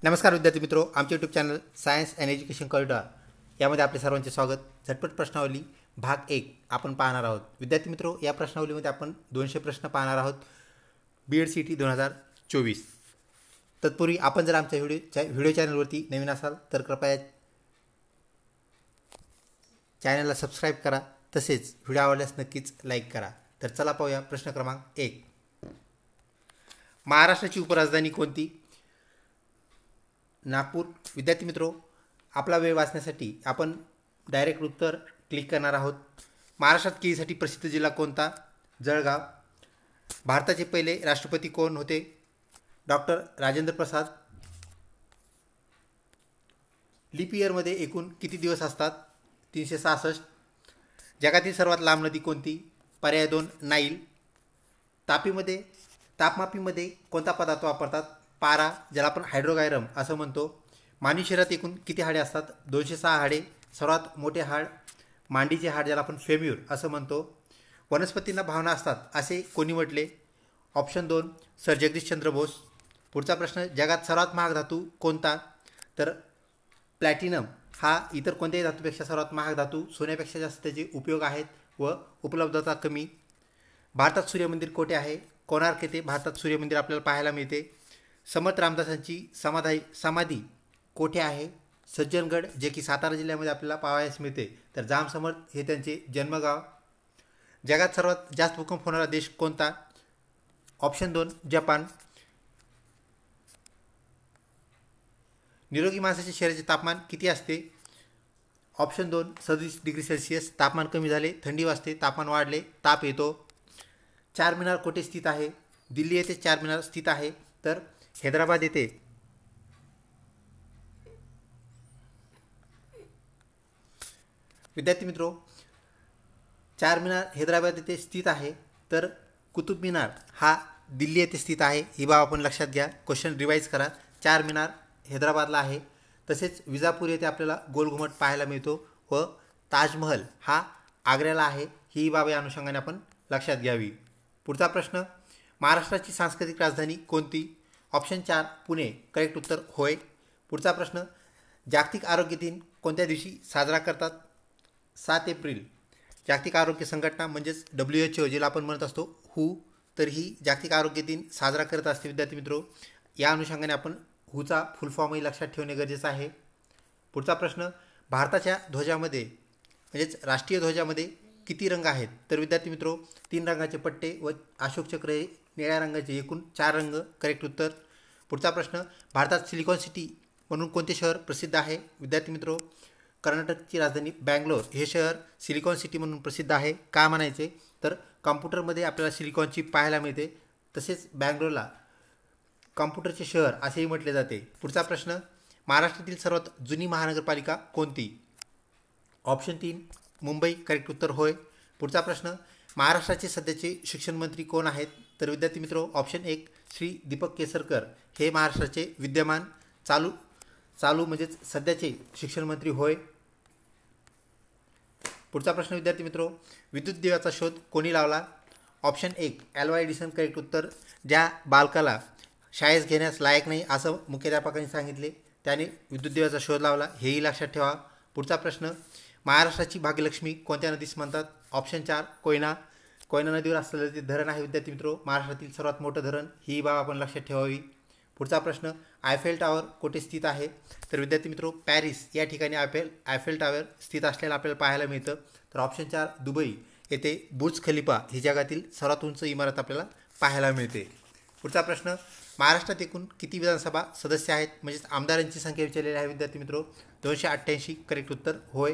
नमस्कार विद्यार्थी मित्रों, आमचे YouTube channel science and education corridor यामध्ये आपले सर्वांचे स्वागत. झटपट प्रश्नावली भाग 1 आपण पाहणार आहोत. विद्यार्थी मित्रों, या प्रश्नावलीमध्ये आपण 200 प्रश्न पाहणार आहोत. BEd CET 2024. तत्पूर्वी आपण जर आमच्या व्हिडिओ चॅनलवरती नवीन असाल तर कृपया चॅनलला सबस्क्राईब करा, तसेच व्हिडिओ आवडल्यास नक्कीच लाईक करा. तर चला पाहूया प्रश्न क्रमांक 1. महाराष्ट्राची उपराजधानी कोणती? नागपूर. विद्यार्थी मित्रों, आपला वेळ वाचण्यासाठी आपण डायरेक्ट उत्तर क्लिक करणार आहोत. महाराष्ट्रात केळीसाठी प्रसिद्ध जिल्हा कोणता? जळगाव. भारताचे पहिले राष्ट्रपती कोण होते? डॉक्टर राजेंद्र प्रसाद. लीप इयरमध्ये एकूण किती दिवस असतात? 366. जगातील सर्वात लांब नदी कोणती? पर्याय 2 नाईल. तापमापीमध्ये कोणता पदार्थ वापरतात? पारा, ज्याला आपण हायड्रोगायरम असं म्हणतो. मानवी शरीरात एकूण किती हाडे असतात? 206 हाडे. सर्वात मोठे हाड मांडीचे हाड, ज्याला आपण फेम्यूर असं म्हणतो. वनस्पतींना भावना असतात असे कोणी म्हटले? Option 2 sir Jagadish Chandra Bose. पुढचा प्रश्न, जगात सर्वात महाग धातू कोणता? तर प्लॅटिनम हा इतर कोणत्याही धातूपेक्षा सर्वात महाग धातू. सोन्यापेक्षा जास्त त्याचे उपयोग आहेत व उपलब्धता कमी. भारतात सूर्यमंदिर कोठे आहे? कोणार्क येथे भारतात सूर्यमंदिर आपल्याला पाहायला मिळते. समर्थ रामदासांची समाधी कोठे आहे? सज्जनगड, जे की सातारा जिल्ह्यामध्ये आपल्याला पाहावयास मिळते. तर जाम समर्थ हे त्यांचे जन्मगाव. जगात सर्वात जास्त भूकंप होणारा देश कोणता? Option 2 Japan. निरोगी माणसाच्या शरीराचे तापमान किती असते? Option 2 37 degree Celsius. तापमान कमी झाले थंडी वाजते, तापमान वाढले ताप येतो. चारमिनार कोठे स्थित आहे? दिल्ली येथे चारमिनार स्थित आहे. तर हैदराबाद येथे. विद्यार्थी मित्रों, चारमिनार हैदराबाद येथे स्थित आहे, तर कुतुब मिनार हा दिल्ली येथे स्थित आहे. ही बाब आपण लक्षात घ्या. क्वेश्चन रिवाईज करा. चारमिनार हैदराबादला आहे. तसेच विजापूर येथे आपल्याला गोलघुमट पाहायला मिळतो व ताजमहल हा आग्र्याला आहे. ही बाब या अनुषंगाने आपण लक्षात घ्यावी. पुढचा प्रश्न, महाराष्ट्राची सांस्कृतिक राजधानी कोणती? ऑप्शन 4 पुणे. करेक्ट उत्तर होय. पुढचा प्रश्न, जागतिक आरोग्य दिन कोणत्या दिवशी साजरा करतात? 7 एप्रिल. जागतिक आरोग्य संघटना म्हणजेच WHO, जिला आपण म्हणत असतो WHO, तर ही जागतिक आरोग्य दिन साजरा करत असते. विद्यार्थी मित्रों, या अनुषंगाने आपण WHOचा फुल फॉर्मही लक्षात ठेवणे गरजेचं आहे. पुढचा प्रश्न, भारताच्या ध्वजामध्ये म्हणजेच राष्ट्रीय ध्वजामध्ये किती रंग आहेत? तर विद्यार्थी मित्रों, 3 रंगाचे पट्टे व अशोक चक्र हे निळ्या रंगाचे, एकूण 4 रंग. करेक्ट उत्तर. पुढचा प्रश्न, भारतात सिलिकॉन सिटी म्हणून कोणते शहर प्रसिद्ध आहे? विद्यार्थी मित्रों, कर्नाटकची राजधानी बँगलोर हे शहर सिलिकॉन सिटी म्हणून प्रसिद्ध आहे. का म्हणायचे? तर कॉम्प्युटरमध्ये आपल्याला सिलिकॉन चिप पाहायला मिळते. तसेच बँगलोरला कॉम्प्युटरचे शहर असेही म्हटले जाते. पुढचा प्रश्न, महाराष्ट्रातील सर्वात जुनी महानगरपालिका कोणती? ऑप्शन 3 मुंबई. करेक्ट उत्तर होय. पुढचा प्रश्न, महाराष्ट्राचे सध्याचे शिक्षण मंत्री कोण आहेत? तर विद्यार्थी मित्रों, ऑप्शन 1 श्री दीपक केसरकर हे महाराष्ट्राचे विद्यमान चालू म्हणजेच सध्याचे शिक्षण मंत्री होय. पुढचा प्रश्न, विद्यार्थी मित्रों, विद्युत दिव्याचा शोध कोणी लावला? Option 1 ॲल्वा Edison. करेक्ट उत्तर. ज्या बालकाला शाळेस घेण्यास लायक नाही असं मुख्याध्यापकांनी सांगितले, त्याने विद्युत दिव्याचा शोध लावला, हेही लक्षात ठेवा. पुढचा प्रश्न, महाराष्ट्राची भाग्यलक्ष्मी कोणत्या नदीस म्हणतात? ऑप्शन 4 कोयना. कोयना नदीवर असलेलं ते धरण आहे विद्यार्थी मित्रों महाराष्ट्रातील सर्वात मोठं धरण. ही बाब आपण लक्षात ठेवावी. पुढचा प्रश्न, आयफेल टॉवर कोठे स्थित आहे? तर विद्यार्थी मित्रों, पॅरिस या ठिकाणी आयफेल टॉवर स्थित असलेलं आपल्याला पाहायला मिळतं. तर ऑप्शन 4 दुबई येथे बुर्ज खलिफा ही जगातील सर्वात उंच इमारत आपल्याला पाहायला मिळते. पुढचा प्रश्न, महाराष्ट्रात एकूण किती विधानसभा सदस्य आहेत? म्हणजेच आमदारांची संख्या विचारलेली आहे विद्यार्थी मित्रों 288. करेक्ट उत्तर होय.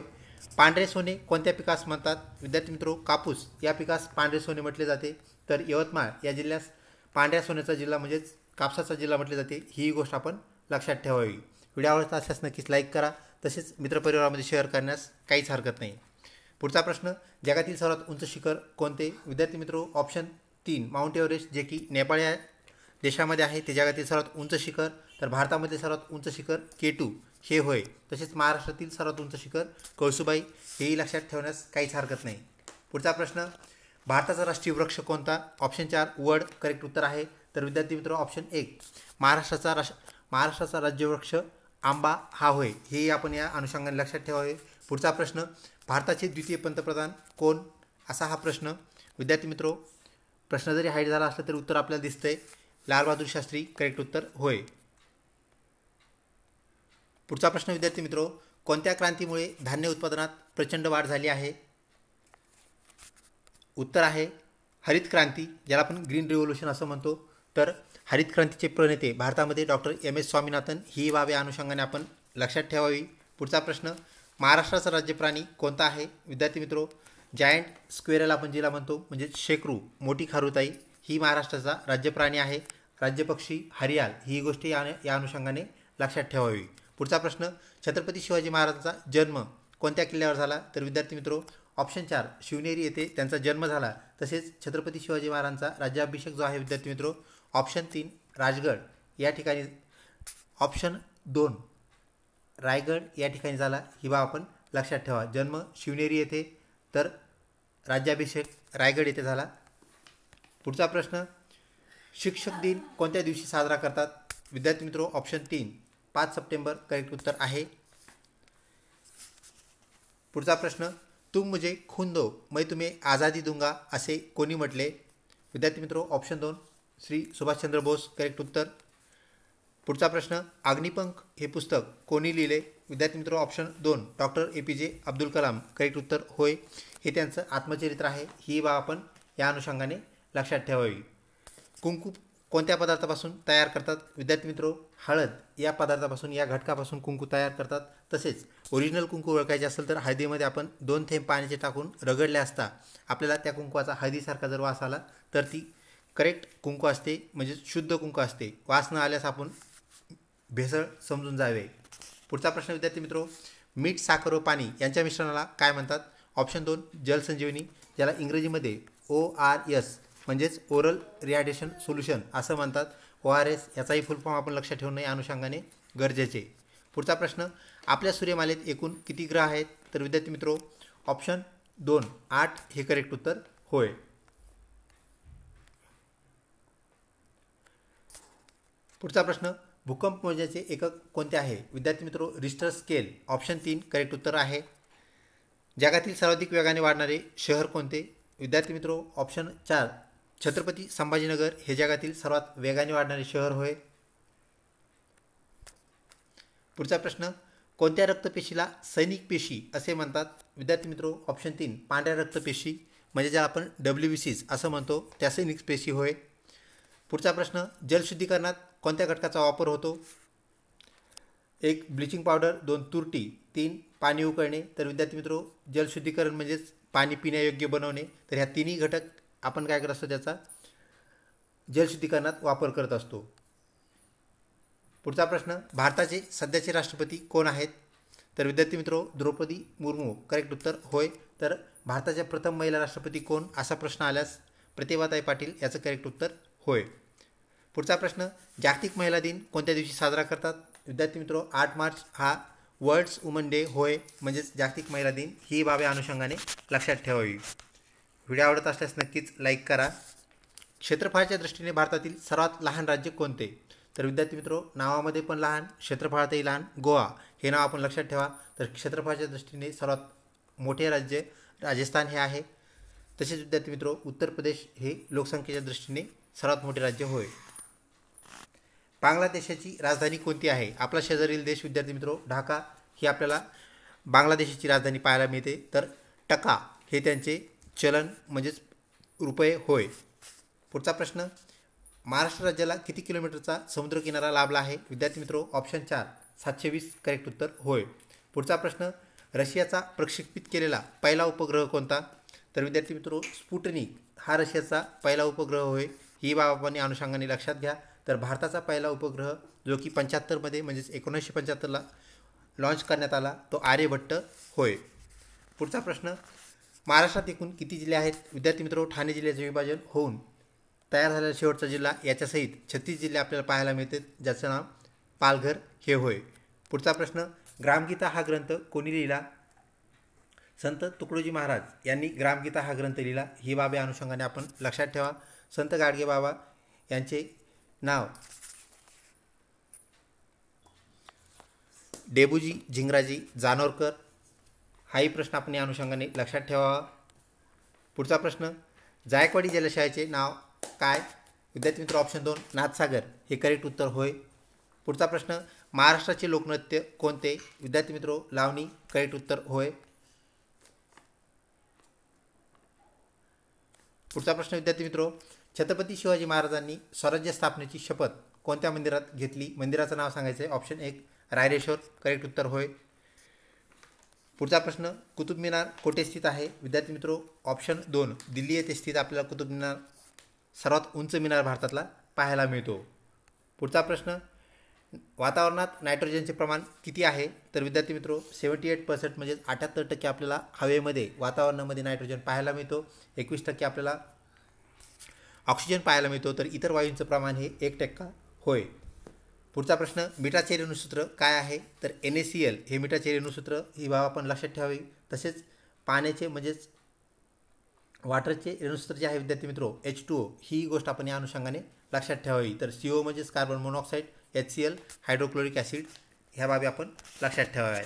पांढरे सोने कोणत्या पिकास म्हणतात? विद्यार्थी मित्रों, कापूस या पिकास पांढरे सोने म्हटले जाते. तर यवतमाळ या जिल्ह्यास पांढऱ्या सोन्याचा जिल्हा म्हणजेच कापसाचा जिल्हा म्हटले जाते. ही गोष्ट आपण लक्षात ठेवावी. व्हिडिओ आवडत असल्यास नक्कीच लाईक करा, तसेच मित्रपरिवारामध्ये शेअर करण्यास काहीच हरकत नाही. पुढचा प्रश्न, जगातील सर्वात उंच शिखर कोणते? विद्यार्थी मित्रों, ऑप्शन 3 माउंट एव्हरेस्ट, जे की नेपाळ या देशामध्ये आहे, ते जगातील सर्वात उंच शिखर. तर भारतामध्ये सर्वात उंच शिखर K2 हे होय. तसेच महाराष्ट्रातील सर्वात उंच शिखर कळसुबाई, हेही लक्षात ठेवण्यास काहीच हरकत नाही. पुढचा प्रश्न, भारताचा राष्ट्रीय वृक्ष कोणता? ऑप्शन 4 वड. करेक्ट उत्तर आहे. तर विद्यार्थी मित्र, ऑप्शन 1 महाराष्ट्राचा महाराष्ट्राचा राज्यवृक्ष आंबा हा होय, हे आपण या अनुषंगाने लक्षात ठेवावे. पुढचा प्रश्न, भारताचे द्वितीय पंतप्रधान कोण, असा हा प्रश्न. विद्यार्थी मित्रो, प्रश्न जरी हाईट झाला असला तरी उत्तर आपल्याला दिसतंय, लालबहादूर शास्त्री करेक्ट उत्तर होय. पुढचा प्रश्न विद्यार्थी मित्रो, कोणत्या क्रांतीमुळे धान्य उत्पादनात प्रचंड वाढ झाली आहे. उत्तर आहे हरित क्रांती, ज्याला आपण ग्रीन रिव्होल्यूशन असं म्हणतो. तर हरित क्रांतीचे प्रणेते भारतामध्ये डॉक्टर MS स्वामीनाथन, ही बाब या अनुषंगाने आपण लक्षात ठेवावी. पुढचा प्रश्न, महाराष्ट्राचा राज्य प्राणी कोणता आहे. विद्यार्थी मित्रो, जायंट स्क्वेरल आपण जिला म्हणतो, म्हणजे शेकरू, मोठी खारुताई, ही महाराष्ट्राचा राज्य प्राणी आहे. राज्यपक्षी हरियाल, ही गोष्ट या अनुषंगाने लक्षात ठेवावी. पुढचा प्रश्न, छत्रपती शिवाजी महाराजांचा जन्म कोणत्या किल्ल्यावर झाला. तर विद्यार्थी मित्रो, ऑप्शन 4 शिवनेरी येथे त्यांचा जन्म झाला. तसेच छत्रपती शिवाजी महाराजांचा राज्याभिषेक जो आहे विद्यार्थी मित्रो, ऑप्शन 3 राजगड या ठिकाणी, ऑप्शन 2 रायगड या ठिकाणी झाला. ही बाब आपण लक्षात ठेवा. जन्म शिवनेरी येथे, तर राज्याभिषेक रायगड येथे झाला. पुढचा प्रश्न, शिक्षक दिन कोणत्या दिवशी साजरा करतात. विद्यार्थी मित्रो, ऑप्शन 3 5 सप्टेंबर करेक्ट उत्तर आहे. पुढचा प्रश्न, तुम मुझे खून दो मैं तुम्हें आझादी दूंगा असे कोणी म्हटले. विद्यार्थी मित्रो, ऑप्शन 2 श्री सुभाषचंद्र बोस करेक्ट उत्तर. पुढचा प्रश्न, अग्निपंख हे पुस्तक कोणी लिहिले. विद्यार्थी मित्रो, option 2 doctor APJ Abdul Kalam correct उत्तर होय, हे त्यांचं आत्मचरित्र आहे. ही बाब आपण या अनुषंगाने लक्षात ठेवावी. कुंकू कोणत्या पदार्थापासून तयार करतात. विद्यार्थी मित्रो, हळद या पदार्थापासून, या घटकापासून कुंकू तयार करतात. तसेच ओरिजिनल कुंकू ओळखायचे असेल तर हळदीमध्ये आपण 2 थेंब पाण्याचे टाकून रगडले असता आपल्याला त्या कुंकवाचा हळदीसारखा जर वास आला तर ती करेक्ट कुंकू असते, म्हणजे शुद्ध कुंकू असते. वास न आल्यास आपण भेसळ समजून जावे. पुढचा प्रश्न विद्यार्थी मित्रो, मीठ, साखर व पाणी यांच्या मिश्रणाला काय म्हणतात. ऑप्शन 2 जलसंजीवनी, ज्याला इंग्रजीमध्ये ORS म्हणजेच ओरल रिहायड्रेशन सोल्युशन असं म्हणतात. ORS याचाही फुल फॉर्म आपण लक्षात ठेवणं या अनुषंगाने गरजेचे. पुढचा प्रश्न, आपल्या सूर्यमालेत एकूण किती ग्रह आहेत. तर विद्यार्थी मित्रो, ऑप्शन 2 8 हे करेक्ट उत्तर होय. पुढचा प्रश्न, भूकंप मोजण्याचे एकक कोणते आहे. विद्यार्थी मित्रो, रिश्टर स्केल, ऑप्शन 3 करेक्ट उत्तर आहे. जगातील सर्वाधिक वेगाने वाढणारे शहर कोणते. विद्यार्थी मित्रो, ऑप्शन 4 छत्रपती संभाजीनगर हे जगातील सर्वात वेगाने वाढणारे शहर होय. पुढचा प्रश्न, कोणत्या रक्तपेशीला सैनिक पेशी असे म्हणतात. विद्यार्थी मित्रो, ऑप्शन 3 पांढऱ्या रक्तपेशी, म्हणजे ज्या आपण WBCs असं म्हणतो, त्या सैनिक पेशी होय. पुढचा प्रश्न, जलशुद्धीकरणात कोणत्या घटकाचा वापर होतो. 1 ब्लिचिंग पावडर, 2 तुरटी, 3 पाणी उकळणे. तर विद्यार्थी मित्रो, जलशुद्धीकरण म्हणजेच पाणी पिण्यायोग्य बनवणे. तर ह्या तिन्ही घटक आपण काय करत असतो, त्याचा जलशुद्धीकरणात वापर करत असतो. पुढचा प्रश्न, भारताचे सध्याचे राष्ट्रपती कोण आहेत. तर विद्यार्थी मित्रो, द्रौपदी मुर्मू करेक्ट उत्तर होय. तर भारताच्या प्रथम महिला राष्ट्रपती कोण असा प्रश्न आल्यास प्रतिभाताई पाटील याचं करेक्ट उत्तर होय. पुढचा प्रश्न, जागतिक महिला दिन कोणत्या दिवशी साजरा करतात. विद्यार्थी मित्रो, 8 मार्च हा वर्ल्ड्स वुमन डे होय, म्हणजेच जागतिक महिला दिन. ही बाबी अनुषंगाने लक्षात ठेवावी. व्हिडिओ आवडत असल्यास नक्कीच लाईक करा. क्षेत्रफळाच्या दृष्टीने भारतातील सर्वात लहान राज्य कोणते. तर विद्यार्थी मित्रो, नावामध्ये पण लहान, क्षेत्रफळातही लहान, गोवा हे नाव आपण लक्षात ठेवा. तर क्षेत्रफळाच्या दृष्टीने सर्वात मोठे राज्य राजस्थान हे आहे. तसेच विद्यार्थी मित्रो, उत्तर प्रदेश हे लोकसंख्येच्या दृष्टीने सर्वात मोठे राज्य होय. बांगलादेशाची राजधानी कोणती आहे. आपला शेजारील देश विद्यार्थी मित्रो, ढाका ही आपल्याला बांगलादेशाची राजधानी पाहायला मिळते. तर टका हे त्यांचे चलन म्हणजेच रुपये होय. पुढचा प्रश्न, महाराष्ट्र राज्याला किती किलोमीटरचा समुद्रकिनारा लाभला आहे. विद्यार्थी मित्रो, ऑप्शन 4 720 करेक्ट उत्तर होय. पुढचा प्रश्न, रशियाचा प्रक्षेपित केलेला पहिला उपग्रह कोणता. तर विद्यार्थी मित्रो, स्पुटनिक हा रशियाचा पहिला उपग्रह होय. ही बाब आपण अनुषंगाने लक्षात घ्या. तर भारताचा पहिला उपग्रह जो की 75 म्हणजेच 1975ला लॉन्च करण्यात आला, तो आर्यभट्ट होय. पुढचा प्रश्न, महाराष्ट्रात एकूण किती जिल्हे आहेत. विद्यार्थी मित्रो, ठाणे जिल्ह्याचे विभाजन होऊन तयार झालेला शेवटचा जिल्हा याच्यासहित 36 जिल्हे आपल्याला पाहायला मिळतात, ज्याचं नाव पालघर हे होय. पुढचा प्रश्न, ग्रामगीता हा ग्रंथ कोणी लिहिला. संत तुकडोजी महाराज यांनी ग्रामगीता हा ग्रंथ लिहिला. ही बाबी अनुषंगाने आपण लक्षात ठेवा. संत गाडगे बाबा यांचे नाव डेबूजी झिंगराजी जानोरकर, हाही प्रश्न आपण या अनुषंगाने लक्षात ठेवावा. पुढचा प्रश्न, जायकवाडी जलाशयाचे नाव काय? विद्यार्थी मित्र ऑप्शन 2 नाथसागर हे करेक्ट उत्तर होय. पुढचा प्रश्न, महाराष्ट्राचे लोकनृत्य कोणते? विद्यार्थी मित्र लावणी करेक्ट उत्तर होय. पुढचा प्रश्न विद्यार्थी मित्र, छत्रपती शिवाजी महाराजांनी स्वराज्य स्थापनेची शपथ कोणत्या मंदिरात घेतली? मंदिराचं नाव सांगायचं आहे. ऑप्शन 1 रायरेश्वर करेक्ट उत्तर होय. पुढचा प्रश्न, कुतुब मिनार कोठे स्थित आहे? विद्यार्थी मित्र ऑप्शन 2 दिल्ली येथे स्थित आपल्याला कुतुब मिनार सर्वात उंच मिनार भारतातला पाहायला मिळतो. पुढचा प्रश्न, वातावरणात नायट्रोजनचे प्रमाण किती आहे? तर विद्यार्थी मित्र 78% म्हणजे 78% आपल्याला हवेमध्ये वातावरणामध्ये नायट्रोजन पाहायला मिळतो. 21% आपल्याला ऑक्सिजन पाहायला मिळतो. तर इतर वायूंचं प्रमाण हे 1% होय. पुढचा प्रश्न, मिठाचे रेणुसूत्र काय आहे? तर NaCl हे मिठाचे रेणुसूत्र ही बाब आपण लक्षात ठेवावी. तसेच पाण्याचे म्हणजेच वॉटरचे रेणुसूत्र जे आहे विद्यार्थी मित्र H2O ही गोष्ट आपण या अनुषंगाने लक्षात ठेवावी. तर CO म्हणजेच carbon monoxide, HCl hydrochloric acid ह्या बाबी आपण लक्षात ठेवाव्या.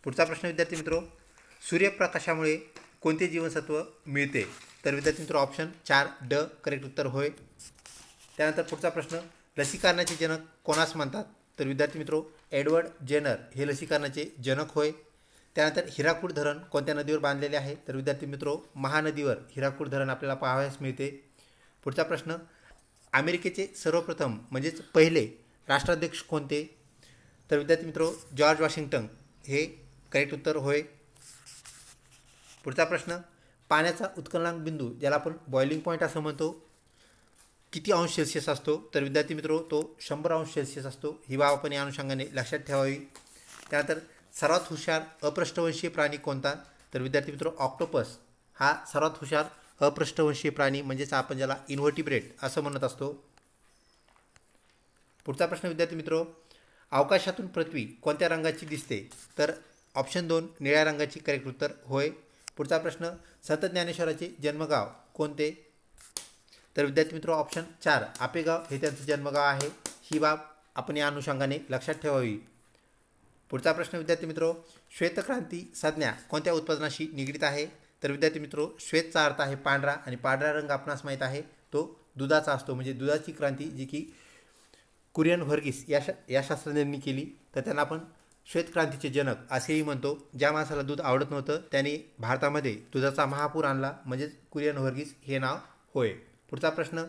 पुढचा प्रश्न विद्यार्थी मित्र, सूर्यप्रकाशामुळे कोणते जीवनसत्व मिळते? तर विद्यार्थी मित्र ऑप्शन 4 ड करेक्ट उत्तर होय. त्यानंतर पुढचा प्रश्न, लसीकरणाचे जनक कोणास म्हणतात? तर विद्यार्थी मित्र एडवर्ड जेनर हे लसीकरणाचे जनक होय. त्यानंतर हिराकूड धरण कोणत्या नदीवर बांधलेले आहे? तर विद्यार्थी मित्र महानदीवर हिराकूड धरण आपल्याला पाहावयास मिळते. पुढचा प्रश्न, अमेरिकेचे सर्वप्रथम म्हणजेच पहिले राष्ट्राध्यक्ष कोणते? तर विद्यार्थी मित्र जॉर्ज वॉशिंग्टन हे करेक्ट उत्तर होय. पुढचा प्रश्न, पाण्याचा उत्कलनांक बिंदू ज्याला आपण बॉइलिंग पॉईंट असं म्हणतो किती अंश सेल्सिअस असतो? तर विद्यार्थी मित्र तो 100 अंश सेल्सिअस असतो. ही बाब आपण या अनुषंगाने लक्षात ठेवावी. त्यानंतर सर्वात हुशार अपृष्ठवंशीय प्राणी कोणता? तर विद्यार्थी मित्र ऑक्टोपस हा सर्वात हुशार अपृष्ठवंशीय प्राणी म्हणजेच आपण ज्याला इन्व्हर्टिब्रेट असं म्हणत असतो. पुढचा प्रश्न विद्यार्थी मित्र, अवकाशातून पृथ्वी कोणत्या रंगाची दिसते? तर ऑप्शन 2 निळ्या रंगाची करेक्ट उत्तर होय. पुढचा प्रश्न, संत ज्ञानेश्वराचे जन्मगाव कोणते? तर विद्यार्थी मित्र ऑप्शन 4 आपेगाव हे त्यांचं जन्मगाव आहे. ही बाब आपण या अनुषंगाने लक्षात ठेवावी. पुढचा प्रश्न विद्यार्थी मित्र, श्वेतक्रांती संज्ञा कोणत्या उत्पादनाशी निगडीत आहे? तर विद्यार्थी मित्र श्वेतचा अर्थ आहे पांढरा आणि पांढरा रंग आपणास माहीत आहे तो दुधाचा असतो. म्हणजे दुधाची क्रांती जी की कुरियन व्हर्गीस या शास्त्रज्ञांनी केली तर त्यांना आपण श्वेतक्रांतीचे जनक असेही म्हणतो. ज्या माणसाला दूध आवडत नव्हतं त्याने भारतामध्ये दुधाचा महापूर आणला म्हणजेच कुरियन व्हर्गीस हे नाव होय. पुढचा प्रश्न,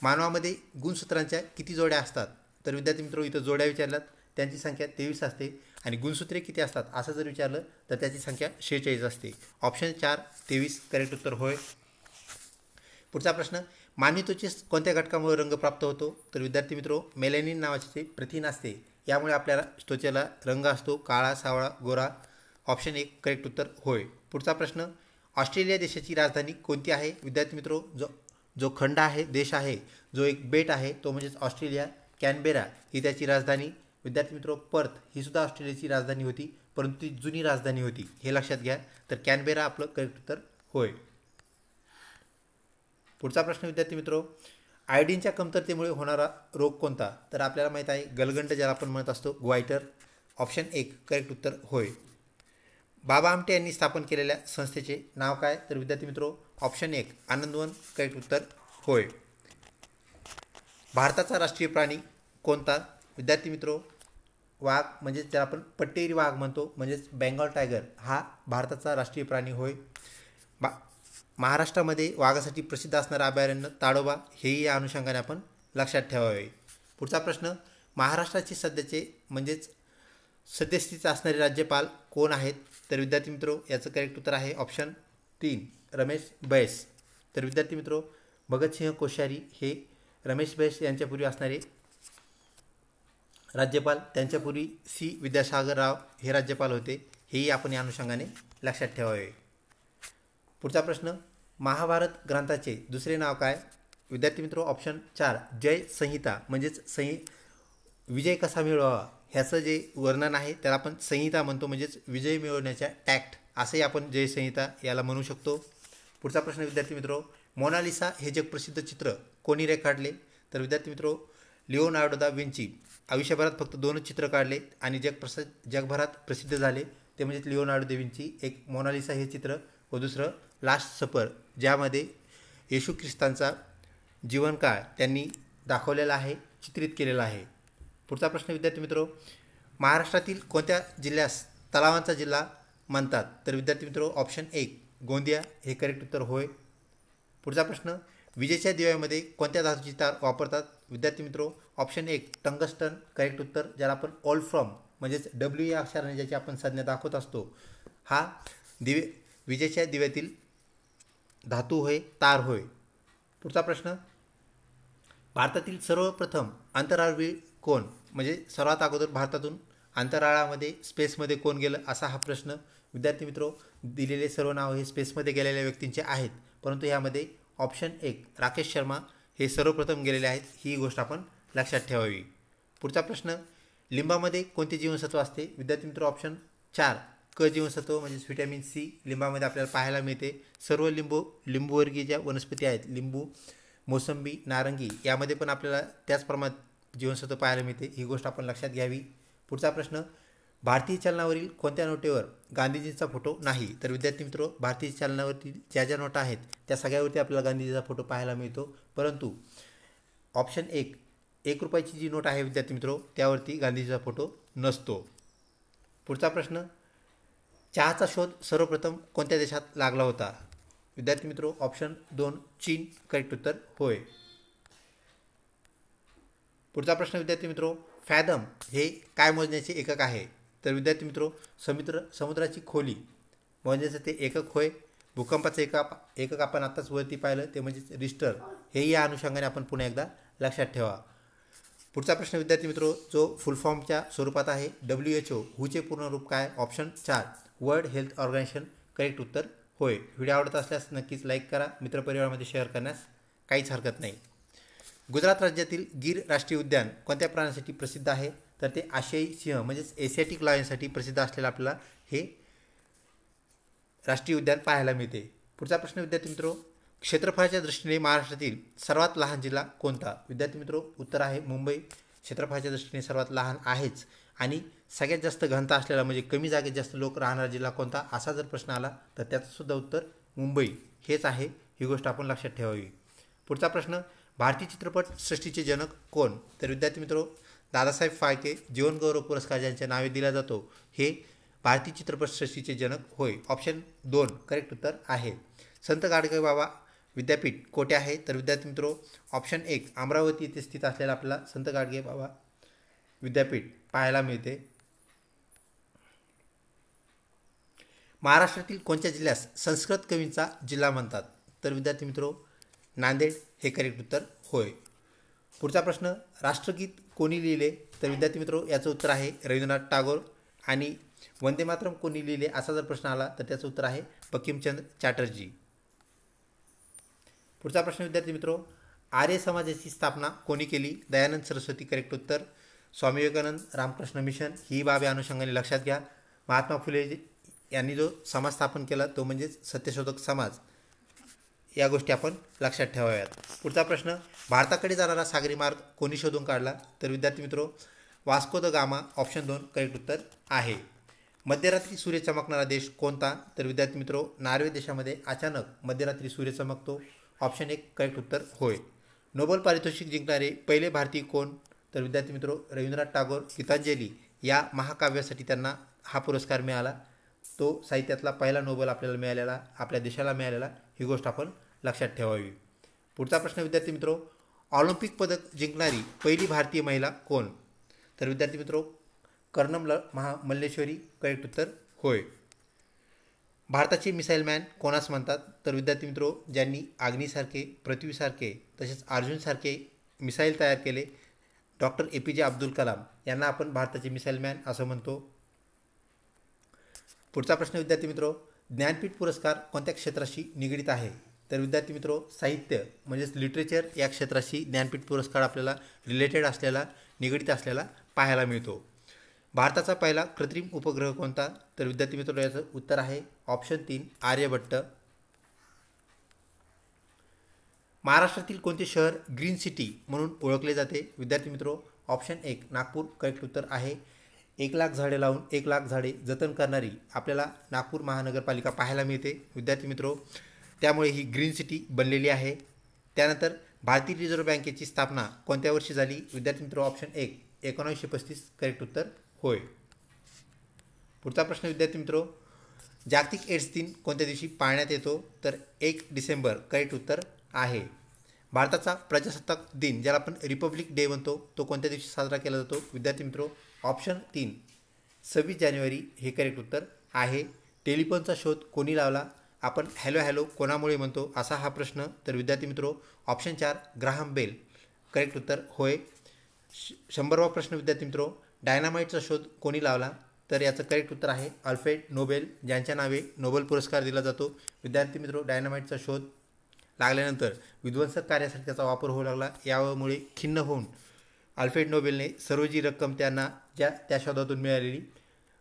मानवामध्ये गुणसूत्रांच्या किती जोड्या असतात? तर विद्यार्थी मित्र इथं जोड्या विचारल्यात त्यांची संख्या 23 असते आणि गुणसूत्रे किती असतात असं जर विचारलं तर त्याची संख्या 46 असते. ऑप्शन 4 23 करेक्ट उत्तर होय. पुढचा प्रश्न, मानवी त्वचेस कोणत्या घटकामुळे रंग प्राप्त होतो? तर विद्यार्थी मित्र मेलॅनिन नावाचे प्रथिन असते यामुळे आपल्याला त्वचेला रंग असतो काळा, सावळा, गोरा. ऑप्शन 1 करेक्ट उत्तर होय. पुढचा प्रश्न, ऑस्ट्रेलिया देशाची राजधानी कोणती आहे? विद्यार्थी मित्र जो खंड आहे देश आहे जो एक बेट आहे तो म्हणजेच ऑस्ट्रेलिया. कॅनबेरा ही त्याची राजधानी. विद्यार्थी मित्र पर्थ ही सुद्धा ऑस्ट्रेलियाची राजधानी होती परंतु ती जुनी राजधानी होती हे लक्षात घ्या. तर कॅनबेरा आपलं करेक्ट उत्तर होय. पुढचा प्रश्न विद्यार्थी मित्र, आयोडीनच्या कमतरतेमुळे होणारा रोग कोणता? तर आपल्याला माहीत आहे गलगंड ज्याला आपण म्हणत असतो ग्वायटर. ऑप्शन 1 करेक्ट उत्तर होय. बाबा आमटे यांनी स्थापन केलेल्या संस्थेचे नाव काय? तर विद्यार्थी मित्र ऑप्शन 1 आनंदवन करेक्ट उत्तर होय. भारताचा राष्ट्रीय प्राणी कोणता? विद्यार्थी मित्र वाघ म्हणजेच ज्याला आपण पट्टेरी वाघ म्हणतो म्हणजेच बेंगॉल टायगर हा भारताचा राष्ट्रीय प्राणी होय. महाराष्ट्रामध्ये वाघासाठी प्रसिद्ध असणारं अभयारण्य ताडोबा हेही या अनुषंगाने आपण लक्षात ठेवावे. पुढचा प्रश्न, महाराष्ट्राचे सध्याचे म्हणजेच सद्यस्थितीत असणारे राज्यपाल कोण आहेत? तर विद्यार्थी मित्र याचं करेक्ट उत्तर आहे ऑप्शन 3 रमेश बैस. तर विद्यार्थी मित्र भगतसिंह कोश्यारी हे रमेश बैस यांच्यापूर्वी असणारे राज्यपाल. त्यांच्यापूर्वी सी विद्यासागर राव हे राज्यपाल होते. हेही आपण या अनुषंगाने लक्षात ठेवावे. पुढचा प्रश्न, महाभारत ग्रंथाचे दुसरे नाव काय? विद्यार्थी मित्र ऑप्शन 4 जय संहिता म्हणजेच विजय कसा मिळवावा ह्याचं जे वर्णन आहे त्याला आपण संहिता म्हणतो म्हणजेच विजय मिळवण्याच्या टॅक्ट असंही आपण जय संहिता याला म्हणू शकतो. पुढचा प्रश्न विद्यार्थी मित्र, मोनालिसा हे जगप्रसिद्ध चित्र कोणी रेखाटले? तर विद्यार्थी मित्र लिओनार्डो दा विंची आयुष्यभरात फक्त 2च चित्र काढले आणि जगभरात प्रसिद्ध झाले, ते म्हणजे लिओनार्डो दा विंची. एक मोनालिसा हे चित्र व दुसरं लास्ट सपर, ज्यामध्ये येशू ख्रिस्तांचा जीवनकाळ त्यांनी दाखवलेला आहे, चित्रित केलेला आहे. पुढचा प्रश्न विद्यार्थी मित्रो, महाराष्ट्रातील कोणत्या जिल्ह्यास तलावांचा जिल्हा म्हणतात? तर विद्यार्थी मित्रो ऑप्शन 1 गोंदिया हे करेक्ट उत्तर होय. पुढचा प्रश्न, विजेच्या दिव्यामध्ये कोणत्या धातूची तार वापरतात? विद्यार्थी मित्रो ऑप्शन 1 टंगस्टन करेक्ट उत्तर, ज्याला आपण ऑल फ्रॉम म्हणजेच डब्ल्यू या अक्षराने ज्याची आपण संज्ञा दाखवत असतो, हा विजेच्या दिव्यातील धातू होय, तार होय. पुढचा प्रश्न, भारतातील सर्वप्रथम अंतराळवीर कोण? म्हणजे सर्वात अगोदर भारतातून अंतराळामध्ये स्पेसमध्ये कोण गेलं, असा हा प्रश्न. विद्यार्थी मित्रो दिलेले सर्व नाव हे स्पेसमध्ये गेलेल्या व्यक्तींचे आहेत, परंतु यामध्ये ऑप्शन 1 राकेश शर्मा हे सर्वप्रथम गेलेले आहेत, ही गोष्ट आपण लक्षात ठेवावी. पुढचा प्रश्न, लिंबामध्ये कोणते जीवनसत्व असते? विद्यार्थी मित्र ऑप्शन 4 क जीवनसत्व म्हणजेच व्हिटॅमिन सी लिंबामध्ये आपल्याला पाहायला मिळते. सर्व लिंबूवर्गीय ज्या वनस्पती आहेत, लिंबू, मोसंबी, नारंगी, यामध्ये पण आपल्याला त्याच प्रमाणात जीवनसत्व पाहायला मिळते, ही गोष्ट आपण लक्षात घ्यावी. पुढचा प्रश्न, भारतीय चलनावरील कोणत्या नोटेवर गांधीजींचा फोटो नाही? तर विद्यार्थी मित्रो भारतीय चलनावरती ज्या नोटा आहेत त्या सगळ्यावरती आपल्याला गांधीजीचा फोटो पाहायला मिळतो, परंतु ऑप्शन 1 रुपयाची जी नोट आहे विद्यार्थी मित्रो त्यावरती गांधीजीचा फोटो नसतो. पुढचा प्रश्न, चहाचा शोध सर्वप्रथम कोणत्या देशात लागला होता? विद्यार्थी मित्रो ऑप्शन 2 चीन करेक्ट उत्तर होय. पुढचा प्रश्न विद्यार्थी मित्रो, फॅदम हे काय मोजण्याचे एकक आहे? तर विद्यार्थी मित्रो समुद्राची खोली मोजण्याचं ते एकक होय. भूकंपाचं एकक आपण आत्ताच वरती पाहिलं, ते म्हणजे रिस्टर, हेही या अनुषंगाने आपण पुन्हा एकदा लक्षात ठेवा. पुढचा प्रश्न विद्यार्थी मित्रो जो फुल फॉर्मच्या स्वरूपात आहे, WHO हूचे पूर्ण रूप काय? Option 4 world health organization correct उत्तर होय. व्हिडिओ आवडत असल्यास नक्कीच लाईक करा, मित्रपरिवारामध्ये शेअर करण्यास काहीच हरकत नाही. गुजरात राज्यातील गीर राष्ट्रीय उद्यान कोणत्या प्राण्यासाठी प्रसिद्ध आहे? तर ते आशियाई सिंह म्हणजेच एशियाटिक लायनसाठी प्रसिद्ध असलेलं आपल्याला हे राष्ट्रीय उद्यान पाहायला मिळते. पुढचा प्रश्न विद्यार्थी मित्रो, क्षेत्रफळाच्या दृष्टीने महाराष्ट्रातील सर्वात लहान जिल्हा कोणता? विद्यार्थी मित्रो उत्तर आहे मुंबई. क्षेत्रफळाच्या दृष्टीने सर्वात लहान आहेच, आणि सगळ्यात जास्त घनता असलेला म्हणजे कमी जागेत जास्त लोक राहणारा जिल्हा कोणता, असा जर प्रश्न आला तर त्याचं सुद्धा उत्तर मुंबई हेच आहे, ही गोष्ट आपण लक्षात ठेवावी. पुढचा प्रश्न, भारतीय चित्रपट सृष्टीचे जनक कोण? तर विद्यार्थी मित्रो दादासाहेब फाळके जीवनगौरव पुरस्कार ज्यांच्या नावे दिला जातो, हे भारतीय चित्रपट सृष्टीचे जनक होय. ऑप्शन 2 करेक्ट उत्तर आहे. संत गाडगेबाबा विद्यापीठ कोठे आहे? तर विद्यार्थी मित्रो ऑप्शन 1 अमरावती येथे स्थित असलेला आपल्याला संत गाडगेबाबा विद्यापीठ पाहायला मिळते. महाराष्ट्रातील कोणत्या जिल्ह्यास संस्कृत कवींचा जिल्हा म्हणतात? तर विद्यार्थी मित्रो नांदेड हे करेक्ट उत्तर होय. पुढचा प्रश्न, राष्ट्रगीत कोणी लिहिले? तर विद्यार्थी मित्रो याचं उत्तर आहे रवींद्रनाथ टागोर. आणि वंदे मातरम कोणी लिहिले असा जर प्रश्न आला तर त्याचं उत्तर आहे बंकिमचंद्र चॅटर्जी. पुढचा प्रश्न विद्यार्थी मित्रो, आर्य समाजाची स्थापना कोणी केली? दयानंद सरस्वती करेक्ट उत्तर. स्वामी विवेकानंद रामकृष्ण मिशन, ही बाब या अनुषंगाने लक्षात घ्या. महात्मा फुले यांनी जो समाज स्थापन केला तो म्हणजेच सत्यशोधक समाज, या गोष्टी आपण लक्षात ठेवाव्यात. पुढचा प्रश्न, भारताकडे जाणारा सागरी मार्ग कोणी शोधून काढला? तर विद्यार्थी मित्रो Vasco the gamma option 2 correct उत्तर आहे. मध्यरात्री सूर्य चमकणारा देश कोणता? तर विद्यार्थी मित्रो नॉर्वे देशामध्ये अचानक मध्यरात्री सूर्य चमकतो. ऑप्शन 1 करेक्ट उत्तर होय. नोबेल पारितोषिक जिंकणारे पहिले भारतीय कोण? तर विद्यार्थी मित्रो रवींद्रनाथ टागोर. गीतांजली या महाकाव्यासाठी त्यांना हा पुरस्कार मिळाला. तो साहित्यातला पहिला नोबेल आपल्याला मिळालेला, आपल्या देशाला मिळालेला, ही गोष्ट आपण लक्षात ठेवावी. पुढचा प्रश्न विद्यार्थी मित्रो, ऑलिम्पिक पदक जिंकणारी पहिली भारतीय महिला कोण? तर विद्यार्थी मित्रो कर्णम मल्लेश्वरी करेक्ट उत्तर होय. भारताचे मिसाईल मॅन कोणास म्हणतात? तर विद्यार्थी मित्रो ज्यांनी अग्नीसारखे, पृथ्वीसारखे तसेच अर्जुनसारखे मिसाईल तयार केले, डॉक्टर APJ अब्दुल कलाम यांना आपण भारताचे मिसाईल मॅन असं म्हणतो. पुढचा प्रश्न विद्यार्थी मित्रो, ज्ञानपीठ पुरस्कार कोणत्या क्षेत्राशी निगडीत आहे? तर विद्यार्थी मित्रो साहित्य म्हणजेच लिटरेचर या क्षेत्राशी ज्ञानपीठ पुरस्कार आपल्याला रिलेटेड असलेला, निगडीत असलेला पाहायला मिळतो. भारताचा पहिला कृत्रिम उपग्रह कोणता? तर विद्यार्थी मित्रो याचं उत्तर आहे ऑप्शन 3 आर्यभट्ट. महाराष्ट्रातील कोणते शहर ग्रीन सिटी म्हणून ओळखले जाते? विद्यार्थी मित्रो ऑप्शन 1 नागपूर करेक्ट उत्तर आहे. 1,00,000 झाडे लावून 1,00,000 झाडे जतन करणारी आपल्याला नागपूर महानगरपालिका पाहायला मिळते विद्यार्थी मित्रो. त्यामुळे ही ग्रीन सिटी बनलेली आहे. त्यानंतर भारतीय रिझर्व्ह बँकेची स्थापना कोणत्या वर्षी झाली विद्यार्थी मित्रो. ऑप्शन 1 1935 करेक्ट उत्तर होय. पुढचा प्रश्न विद्यार्थी मित्रो, जागतिक एड्स दिन कोणत्या दिवशी पाळण्यात येतो तर 1 डिसेंबर करेक्ट उत्तर आहे. भारताचा प्रजासत्ताक दिन ज्याला आपण रिपब्लिक डे म्हणतो तो कोणत्या दिवशी साजरा केला जातो विद्यार्थी मित्रो. ऑप्शन 3 26 जानेवारी हे करेक्ट उत्तर आहे. टेलिफोनचा शोध कोणी लावला, आपण हॅलो हॅलो कोणामुळे म्हणतो असा हा प्रश्न तर विद्यार्थी मित्रो. ऑप्शन 4 ग्राहम बेल करेक्ट उत्तर होय. 100वा प्रश्न विद्यार्थी मित्रो, डायनामाइटचा शोध कोणी लावला तर याचं करेक्ट उत्तर आहे अल्फ्रेड नोबेल, ज्यांच्या नावे नोबेल पुरस्कार दिला जातो. विद्यार्थी मित्रो, डायनामाइटचा शोध लागल्यानंतर विध्वंसक कार्यासाठी त्याचा वापर होऊ लागला. यामुळे खिन्न होऊन अल्फ्रेड नोबेलने सर्व जी रक्कम त्यांना त्या शोधातून मिळालेली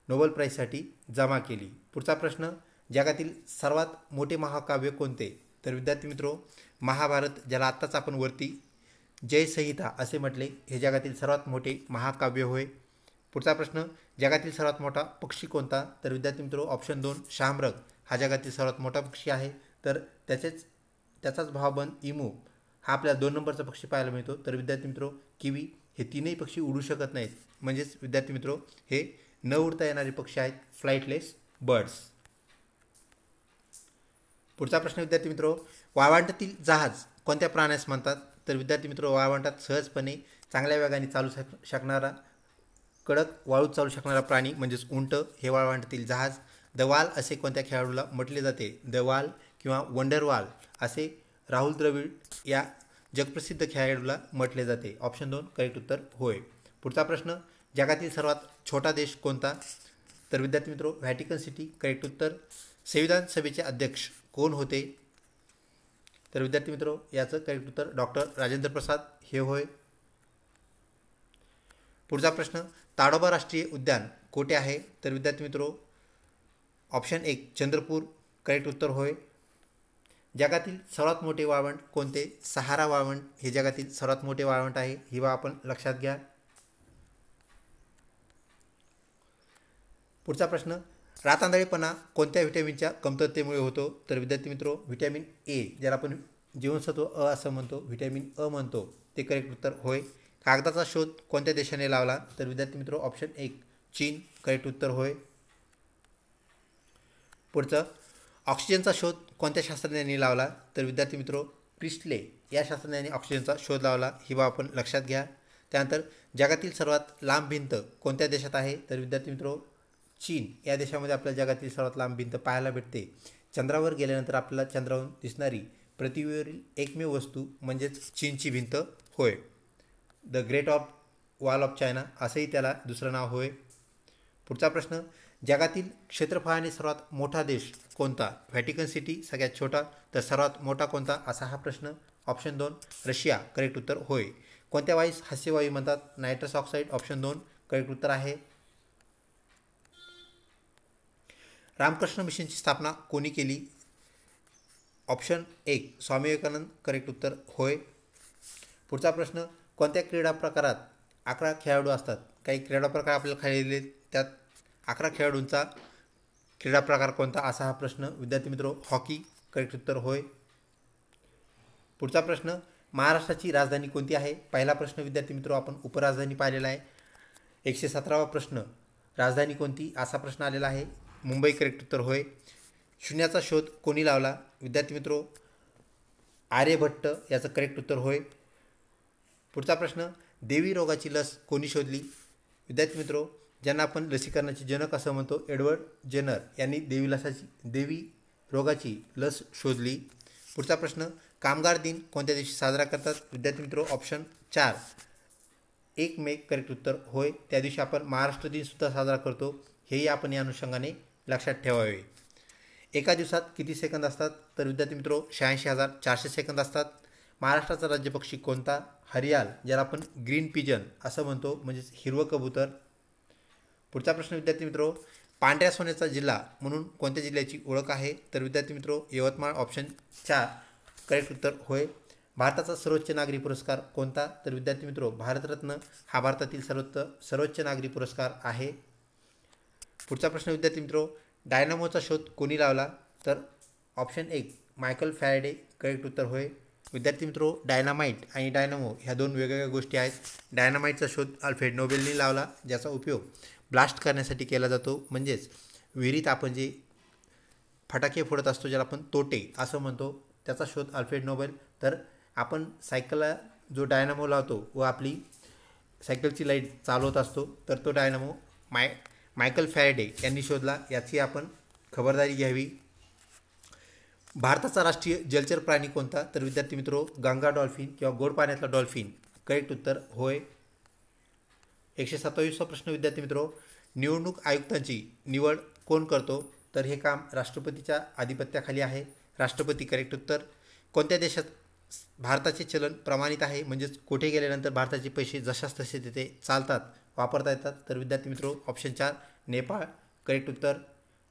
नोबेल प्राईजसाठी जमा केली. पुढचा प्रश्न, जगातील सर्वात मोठे महाकाव्य कोणते तर विद्यार्थी मित्रो, महाभारत ज्याला आत्ताच आपण वरती जय संहिता असे म्हटले, हे जगातील सर्वात मोठे महाकाव्य होय. पुढचा प्रश्न, जगातील सर्वात मोठा पक्षी कोणता तर विद्यार्थी मित्रो. ऑप्शन 2 शामरग हा जगातील सर्वात मोठा पक्षी आहे. तर त्याचाच भावबंद इमू हा आपल्या 2 नंबरचा पक्षी पाहायला मिळतो. तर विद्यार्थी मित्रो, किवी हे तीनही पक्षी उडू शकत नाहीत, म्हणजेच विद्यार्थी मित्रो हे न उडता येणारे पक्षी आहेत, फ्लाइटलेस बर्ड्स. पुढचा प्रश्न विद्यार्थी मित्रो, वाळवंटातील जहाज कोणत्या प्राण्यास म्हणतात तर विद्यार्थी मित्रो, वाळवंटात सहजपणे चांगल्या वेगाने चालू शकणारा, कडक वाळूत चालू शकणारा प्राणी म्हणजेच उंट हे वाळवंटातील जहाज. द वाल असे कोणत्या खेळाडूला म्हटले जाते, द वाल किंवा वंडरवाल असे राहुल द्रविड या जगप्रसिद्ध खेळाडूला म्हटले जाते. ऑप्शन 2 करेक्ट उत्तर होय. पुढचा प्रश्न, जगातील सर्वात छोटा देश कोणता तर विद्यार्थी मित्रो, व्हॅटिकन सिटी करेक्ट उत्तर. संविधान सभेचे अध्यक्ष कोण होते तर विद्यार्थी मित्रो, याचं करेक्ट उत्तर डॉक्टर राजेंद्र प्रसाद हे होय. पुढचा प्रश्न, ताडोबा राष्ट्रीय उद्यान कोठे आहे तर विद्यार्थी मित्रो, ऑप्शन 1 चंद्रपूर करेक्ट उत्तर होय. जगातील सर्वात मोठे वाळवंट कोणते, सहारा वाळवंट हे जगातील सर्वात मोठे वाळवंट आहे, ही बाब आपण लक्षात घ्या. पुढचा प्रश्न, रातांधळेपणा कोणत्या व्हिटॅमिनच्या कमतरतेमुळे होतो तर विद्यार्थी मित्रो, व्हिटॅमिन ए ज्याला आपण जीवनसत्व अ असं म्हणतो, व्हिटॅमिन अ म्हणतो, ते करेक्ट उत्तर होय. कागदाचा शोध कोणत्या देशाने लावला तर विद्यार्थी मित्रो, ऑप्शन 1 चीन करेक्ट उत्तर होय. पुढचं, ऑक्सिजनचा शोध कोणत्या शास्त्रज्ञांनी लावला तर विद्यार्थी मित्रो, प्रिस्टले या शास्त्रज्ञांनी ऑक्सिजनचा शोध लावला, ही बाब आपण लक्षात घ्या. त्यानंतर, जगातील सर्वात लांब भिंत कोणत्या देशात आहे तर विद्यार्थी मित्रो, चीन या देशामध्ये आपल्याला जगातील सर्वात लांब भिंत पाहायला भेटते. चंद्रावर गेल्यानंतर आपल्याला चंद्रावरून दिसणारी पृथ्वीवरील एकमेव वस्तू म्हणजेच चीनची भिंत होय. The great wall of China असंही त्याला दुसरं नाव होय. पुढचा प्रश्न, जगातील क्षेत्रफळाने सर्वात मोठा देश कोणता, व्हॅटिकन सिटी सगळ्यात छोटा तर सर्वात मोठा कोणता असा हा प्रश्न. ऑप्शन 2 रशिया करेक्ट उत्तर होय. कोणत्या वायूस हास्यवायू म्हणतात, नायट्रस ऑक्साईड ऑप्शन 2 करेक्ट उत्तर आहे. रामकृष्ण मिशनची स्थापना कोणी केली, ऑप्शन 1 स्वामी विवेकानंद करेक्ट उत्तर होय. पुढचा प्रश्न, कोणत्या क्रीडा प्रकारात 11 खेळाडू असतात, काही क्रीडा प्रकार आपल्याला खेळले त्यात 11 खेळाडूंचा क्रीडा प्रकार कोणता असा हा प्रश्न. विद्यार्थी मित्रो, हॉकी करेक्ट उत्तर होय. पुढचा प्रश्न, महाराष्ट्राची राजधानी कोणती आहे, पहिला प्रश्न विद्यार्थी मित्रो आपण उपराजधानी पाहिलेला आहे. 117वा प्रश्न, राजधानी कोणती असा प्रश्न आलेला आहे, मुंबई करेक्ट उत्तर होय. शून्याचा शोध कोणी लावला विद्यार्थी मित्रो, आर्यभट्ट याचं करेक्ट उत्तर होय. पुढचा प्रश्न, देवी रोगाची लस कोणी शोधली विद्यार्थी मित्रो, ज्यांना आपण लसीकरणाचे जनक असं म्हणतो, एडवर्ड जेनर यांनी देवी रोगाची लस शोधली. पुढचा प्रश्न, कामगार दिन कोणत्या दिवशी साजरा करतात विद्यार्थी मित्रो, ऑप्शन 4 1 मे करेक्ट उत्तर होय. त्या दिवशी आपण महाराष्ट्र दिन सुद्धा साजरा करतो, हेही आपण या अनुषंगाने लक्षात ठेवावे. एका दिवसात किती सेकंद असतात तर विद्यार्थी मित्रो, 86,400 सेकंद असतात. महाराष्ट्राचा राज्यपक्षी कोणता, हरियाल ज्याला आपण ग्रीन पिजन असं म्हणतो, म्हणजेच हिरवं कबूतर. पुढचा प्रश्न विद्यार्थी मित्रो, पांढऱ्या सोन्याचा जिल्हा म्हणून कोणत्या जिल्ह्याची ओळख आहे तर विद्यार्थी मित्रो, यवतमाळ ऑप्शन 4 करेक्ट उत्तर होय. भारताचा सर्वोच्च नागरी पुरस्कार कोणता? तर विद्यार्थी मित्रो भारतरत्न हा भारतातील सर्वोच्च नागरी पुरस्कार आहे. पुढचा प्रश्न विद्यार्थी मित्रो डायनामोचा शोध कोणी लावला? तर ऑप्शन 1 मायकल फॅरेडे करेक्ट उत्तर होय. विद्यार्थी मित्रो डायनामाइट आणि डायनामो ह्या दोन वेगवेगळ्या गोष्टी आहेत. डायनामाइटचा शोध अल्फ्रेड नोबेलने लावला, ज्याचा उपयोग ब्लास्ट करण्यासाठी केला जातो. म्हणजेच विहिरीत आपण जे फटाके फोडत असतो ज्याला आपण तोटे असं म्हणतो, त्याचा शोध अल्फ्रेड नोबेल. तर आपण सायकलला जो डायनामो लावतो व आपली सायकलची लाईट चालवत असतो, तर तो डायनामो मायकल फॅरेडे यांनी शोधला. याची आपण खबरदारी घ्यावी. भारताचा राष्ट्रीय जलचर प्राणी कोणता? तर विद्यार्थी मित्रो गंगा डॉल्फिन किंवा गोड पाण्यातला डॉल्फिन करेक्ट उत्तर होय. 127वा प्रश्न विद्यार्थी मित्रो निवडणूक आयुक्तांची निवड कोण करतो? तर हे काम राष्ट्रपतीच्या आधिपत्याखाली आहे. राष्ट्रपती करेक्ट उत्तर. कोणत्या देशात भारताचे चलन प्रमाणित आहे, म्हणजेच कुठे गेल्यानंतर भारताचे पैसे जशास तसे तिथे चालतात, वापरता येतात? तर विद्यार्थी मित्रो ऑप्शन 4 नेपाळ करेक्ट उत्तर.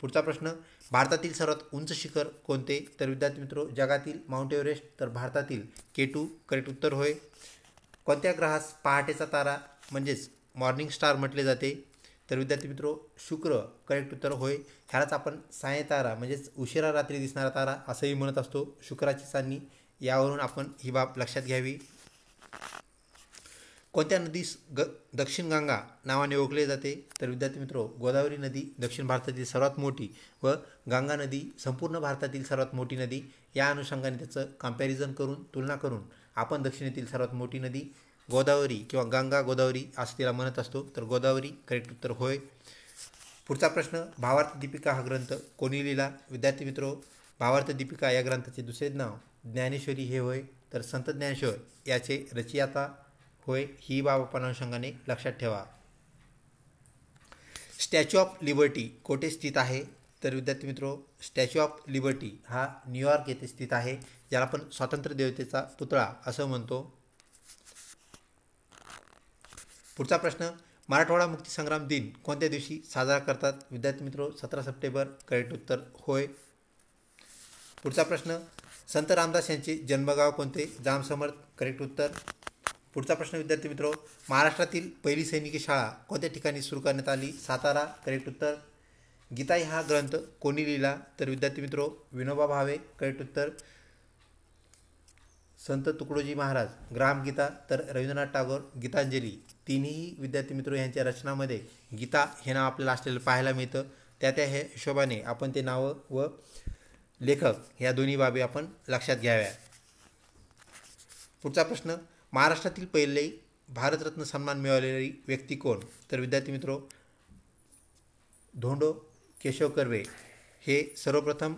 पुढचा प्रश्न भारतातील सर्वात उंच शिखर कोणते? तर विद्यार्थी मित्रो जगातील माउंट एव्हरेस्ट, तर भारतातील K2 करेक्ट उत्तर होय. कोणत्या ग्रहास पहाटेचा तारा म्हणजेच मॉर्निंग स्टार म्हटले जाते? तर विद्यार्थी मित्रो शुक्र करेक्ट उत्तर होय. ह्यालाच आपण सायतारा म्हणजेच उशिरा रात्री दिसणारा तारा असंही म्हणत असतो. शुक्राची चांदणी, यावरून आपण ही बाब लक्षात घ्यावी. कोणत्या नदीस दक्षिण गंगा नावाने ओळखले जाते? तर विद्यार्थी मित्रो गोदावरी नदी दक्षिण भारतातील सर्वात मोठी व गंगा नदी संपूर्ण भारतातील सर्वात मोठी नदी. या अनुषंगाने त्याचं कंपॅरिझन करून तुलना करून आपण दक्षिणेतील सर्वात मोठी नदी गोदावरी किंवा गंगा गोदावरी असं तिला म्हणत असतो. तर गोदावरी करेक्ट उत्तर होय. पुढचा प्रश्न भावार्थ दीपिका हा ग्रंथ कोणी लिहिला? विद्यार्थी मित्रो भावार्थ दीपिका या ग्रंथाचे दुसरे नाव ज्ञानेश्वरी हे होय. तर संत ज्ञानेश्वर याचे रचयिता होय. ही बाब आपण अनुषंगाने लक्षात ठेवा. स्टॅच्यू ऑफ लिबर्टी कोठे स्थित आहे? तर विद्यार्थी मित्रो स्टॅच्यू ऑफ लिबर्टी हा न्यूयॉर्क येथे स्थित आहे, ज्याला आपण स्वातंत्र्य देवतेचा पुतळा असं म्हणतो. पुढचा प्रश्न मराठवाडा मुक्तीसंग्राम दिन कोणत्या दिवशी साजरा करतात? विद्यार्थी मित्रो 17 सप्टेंबर करेक्ट उत्तर होय. पुढचा प्रश्न संत रामदास यांचे जन्मगाव कोणते? जामसमर्थ करेक्ट उत्तर. पुढचा प्रश्न विद्यार्थी मित्रो महाराष्ट्रातील पहिली सैनिकी शाळा कोणत्या ठिकाणी सुरू करण्यात आली? सातारा करेक्ट उत्तर. गीता हा ग्रंथ कोणी लिहिला? तर विद्यार्थी मित्रो विनोबा भावे करेक्ट उत्तर. संत तुकडोजी महाराज ग्रामगीता, तर रवींद्रनाथ टागोर गीतांजली, तिन्ही विद्यार्थी मित्रो यांच्या रचनामध्ये गीता हे नाव आपल्याला असलेलं पाहायला मिळतं. त्या ह्या हिशोबाने आपण ते नावं व लेखक ह्या दोन्ही बाबी आपण लक्षात घ्याव्या. पुढचा प्रश्न महाराष्ट्रातील पहिले भारतरत्न सन्मान मिळवलेली व्यक्ती कोण? तर विद्यार्थी मित्रो धोंडो केशव कर्वे हे सर्वप्रथम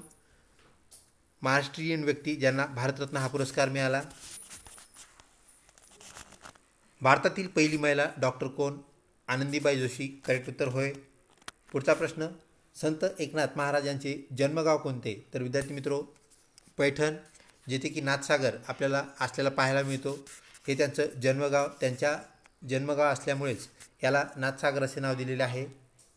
महाराष्ट्रीयन व्यक्ती ज्यांना भारतरत्न हा पुरस्कार मिळाला. भारतातील पहिली महिला डॉक्टर कोण? आनंदीबाई जोशी करेक्ट उत्तर होय. पुढचा प्रश्न संत एकनाथ महाराज यांचे जन्मगाव कोणते? तर विद्यार्थी मित्रो पैठण, जेथे की नाथसागर आपल्याला असलेला पाहायला मिळतो. हे त्यांचं जन्मगाव, त्यांच्या जन्मगाव असल्यामुळेच याला नाथसागर असे नाव दिलेले आहे.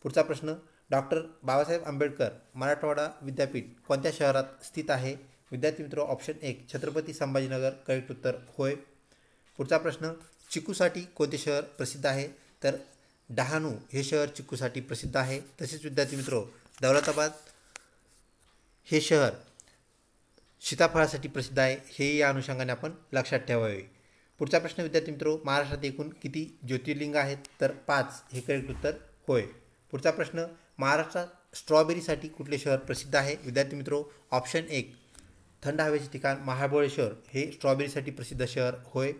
पुढचा प्रश्न डॉक्टर बाबासाहेब आंबेडकर मराठवाडा विद्यापीठ कोणत्या शहरात स्थित आहे? विद्यार्थी मित्रो ऑप्शन 1 छत्रपती संभाजीनगर करेक्ट उत्तर होय. पुढचा प्रश्न चिकूसाठी कोणते शहर प्रसिद्ध आहे? तर डहाणू हे शहर चिकूसाठी प्रसिद्ध आहे. तसेच विद्यार्थी मित्रो दौलताबाद हे शहर सीताफळासाठी प्रसिद्ध आहे. हे या अनुषंगाने आपण लक्षात ठेवावे. पुढचा प्रश्न विद्यार्थी मित्रो महाराष्ट्रात एकूण किती ज्योतिर्लिंग आहेत? तर 5 हे करेक्ट उत्तर होय. पुढचा प्रश्न महाराष्ट्रात स्ट्रॉबेरीसाठी कुठले शहर प्रसिद्ध आहे? विद्यार्थी मित्रो ऑप्शन 1 थंड हवेचे ठिकाण महाबळेश्वर हे स्ट्रॉबेरीसाठी प्रसिद्ध शहर होय.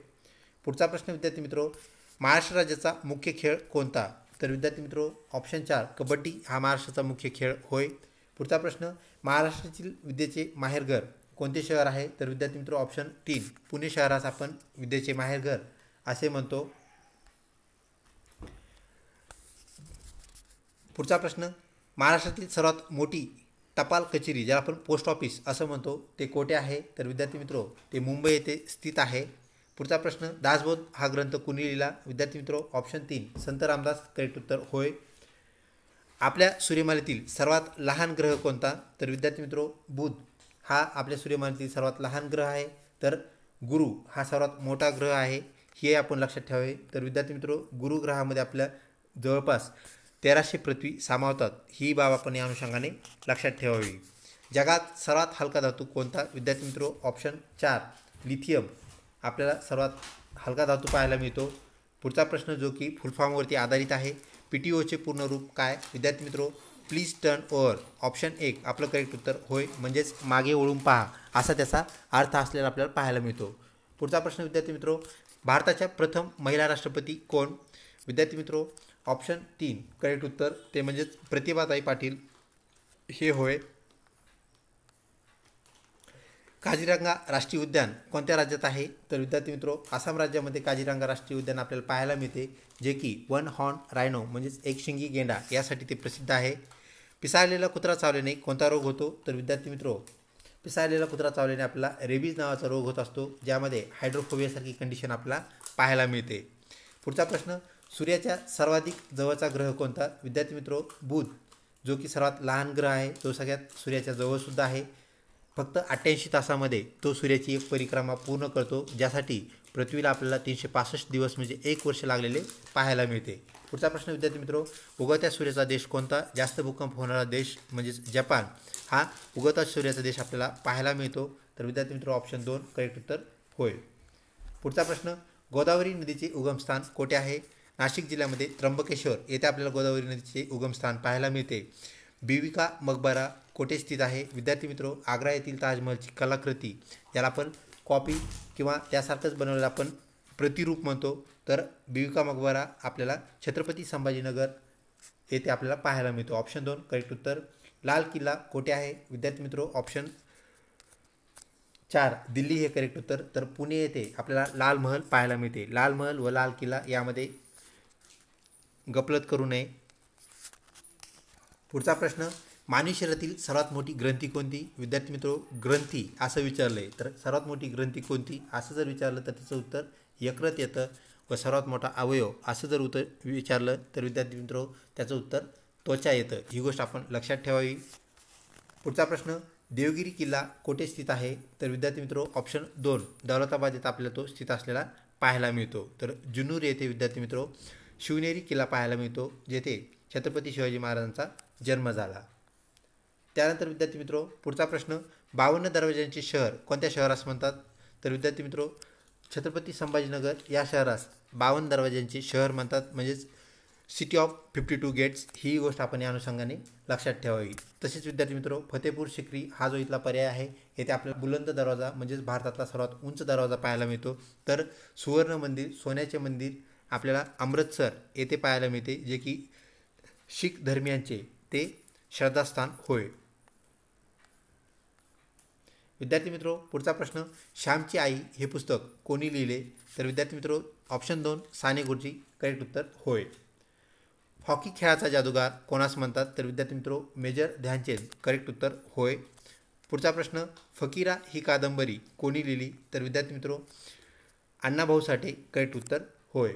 पुढचा प्रश्न विद्यार्थी मित्रो महाराष्ट्र राज्याचा मुख्य खेळ कोणता? तर विद्यार्थी मित्रो ऑप्शन 4 कबड्डी हा महाराष्ट्राचा मुख्य खेळ होय. पुढचा प्रश्न महाराष्ट्रातील विद्येचे माहेरघर कोणते शहर आहे? तर विद्यार्थी मित्रो ऑप्शन 3 पुणे शहरास आपण विद्येचे माहेरघर असे म्हणतो. पुढचा प्रश्न महाराष्ट्रातील सर्वात मोठी टपाल कचेरी ज्याला आपण पोस्ट ऑफिस असं म्हणतो ते कोठे आहे? तर विद्यार्थी मित्रो ते मुंबई येथे स्थित आहे. पुढचा प्रश्न दासबोध हा ग्रंथ कुणी लिहिला? विद्यार्थी मित्रो ऑप्शन 3 संत रामदास करेक्ट उत्तर होय. आपल्या सूर्यमालेतील सर्वात लहान ग्रह कोणता? तर विद्यार्थी मित्रो बुध हा आपल्या सूर्यमालेतील सर्वात लहान ग्रह आहे. तर गुरु हा सर्वात मोठा ग्रह आहे, हे आपण लक्षात ठेवावे. तर विद्यार्थी मित्रो, गुरु ग्रहामध्ये आपल्या जवळपास 1300 पृथ्वी सामावतात, ही बाब आपण या अनुषंगाने लक्षात ठेवावी. जगात सर्वात हलका धातू कोणता? विद्यार्थी मित्रो, ऑप्शन 4 लिथियम आपल्याला सर्वात हलका धातू पाहायला मिळतो. पुढचा प्रश्न जो की फुलफॉर्मवरती आधारित आहे. PTOचे पूर्ण रूप काय? विद्यार्थी मित्रो, प्लीज टर्न ओव्हर. ऑप्शन 1 आपलं करेक्ट उत्तर होय, म्हणजेच मागे वळून पहा असा त्याचा अर्थ असलेला आपल्याला पाहायला मिळतो. पुढचा प्रश्न विद्यार्थी मित्रो, भारताच्या प्रथम महिला राष्ट्रपती कोण? विद्यार्थी मित्रो, ऑप्शन 3 करेक्ट उत्तर ते म्हणजेच प्रतिभाताई पाटील हे होय. काझीरंगा राष्ट्रीय उद्यान कोणत्या राज्यात आहे? तर विद्यार्थी मित्रो, आसाम राज्यामध्ये काझीरंगा राष्ट्रीय उद्यान आपल्याला पाहायला मिळते, जे की वन हॉर्न रायनो म्हणजेच एक शिंगी गेंडा यासाठी ते प्रसिद्ध आहे. पिसाळलेला कुत्रा चावल्याने कोणता रोग होतो? तर विद्यार्थी मित्रो, पिसाळलेला कुत्रा चावल्याने आपल्याला रेबीज नावाचा रोग होत असतो, ज्यामध्ये हायड्रोफोबियासारखी कंडिशन आपल्याला पाहायला मिळते. पुढचा प्रश्न, सूर्याच्या सर्वाधिक जवळचा ग्रह कोणता? विद्यार्थी मित्रो, बुध जो की सर्वात लहान ग्रह आहे, तो सगळ्यात सूर्याच्या जवळसुद्धा आहे. फक्त 88 तासामध्ये तो सूर्याची एक परिक्रमा पूर्ण करतो, ज्यासाठी पृथ्वीला आपल्याला 365 दिवस म्हणजे 1 वर्ष लागलेले पाहायला मिळते. पुढचा प्रश्न विद्यार्थी मित्रो, उगवत्या सूर्याचा देश कोणता? जास्त भूकंप होणारा देश म्हणजेच जपान हा उगवत्या सूर्याचा देश आपल्याला पाहायला मिळतो. तर विद्यार्थी मित्रो, ऑप्शन 2 करेक्ट उत्तर होय. पुढचा प्रश्न, गोदावरी नदीचे उगमस्थान कोठे आहे? नाशिक जिल्ह्यामध्ये त्र्यंबकेश्वर येथे आपल्याला गोदावरी नदीचे उगमस्थान पाहायला मिळते. बीबी मकबरा कोठे स्थित आहे? विद्यार्थी मित्रो, आग्रा येथील ताजमहलची कलाकृती ज्याला आपण कॉपी किंवा त्यासारखंच बनवलेलं आपण प्रतिरूप म्हणतो, तर बीबी मकबरा आपल्याला छत्रपती संभाजीनगर येथे आपल्याला पाहायला मिळतो. ऑप्शन 2 करेक्ट उत्तर. लाल किल्ला कोठे आहे? विद्यार्थी मित्रो, ऑप्शन 4 दिल्ली हे करेक्ट उत्तर. तर पुणे येथे आपल्याला लाल महल पाहायला मिळते. लाल महल व लाल किल्ला यामध्ये गफलत करू नये. पुढचा प्रश्न, मानवी शरीरातील सर्वात मोठी ग्रंथी कोणती? विद्यार्थी मित्रो, ग्रंथी असं विचारलं आहे, तर सर्वात मोठी ग्रंथी कोणती असं जर विचारलं तर त्याचं उत्तर यकृत येतं. व सर्वात मोठा अवयव असं जर उत्तर विचारलं तर विद्यार्थी मित्रो त्याचं उत्तर त्वचा येतं. ही गोष्ट आपण लक्षात ठेवावी. पुढचा प्रश्न, देवगिरी किल्ला कोठे स्थित आहे? तर विद्यार्थी मित्रो, ऑप्शन 2 दौलताबाद येथे आपल्याला तो स्थित असलेला पाहायला मिळतो. तर जुन्नर येथे विद्यार्थी मित्रो शिवनेरी किल्ला पाहायला मिळतो, जेथे छत्रपती शिवाजी महाराजांचा जन्म झाला. त्यानंतर विद्यार्थी मित्रो, पुढचा प्रश्न, 52 दरवाज्यांचे शहर कोणत्या शहरास म्हणतात? तर विद्यार्थी मित्रो, छत्रपती संभाजीनगर या शहरास 52 दरवाज्यांचे शहर म्हणतात, म्हणजेच सिटी ऑफ 52 गेट्स. ही गोष्ट आपण या अनुषंगाने लक्षात ठेवावी. तसेच विद्यार्थी मित्रो, फतेपूर सिक्री हा जो इथला पर्याय आहे, येथे आपल्याला बुलंद दरवाजा म्हणजेच भारतातला सर्वात उंच दरवाजा पाहायला मिळतो. तर सुवर्ण मंदिर, सोन्याचे मंदिर आपल्याला अमृतसर येथे पाहायला मिळते, जे की शीख धर्मियांचे ते श्रद्धास्थान होय. विद्यार्थी मित्रो, पुढचा प्रश्न, श्यामची आई हे पुस्तक कोणी लिहिले? तर विद्यार्थी मित्रो, ऑप्शन 2 साने गुरुजी करेक्ट उत्तर होय. हॉकी खेळाचा जादूगार कोणास म्हणतात? तर विद्यार्थी मित्रो, मेजर ध्यानचंद करेक्ट उत्तर होय. पुढचा प्रश्न, फकीरा ही कादंबरी कोणी लिहिली? तर विद्यार्थी मित्रो, अण्णाभाऊ साठे करेक्ट उत्तर होय.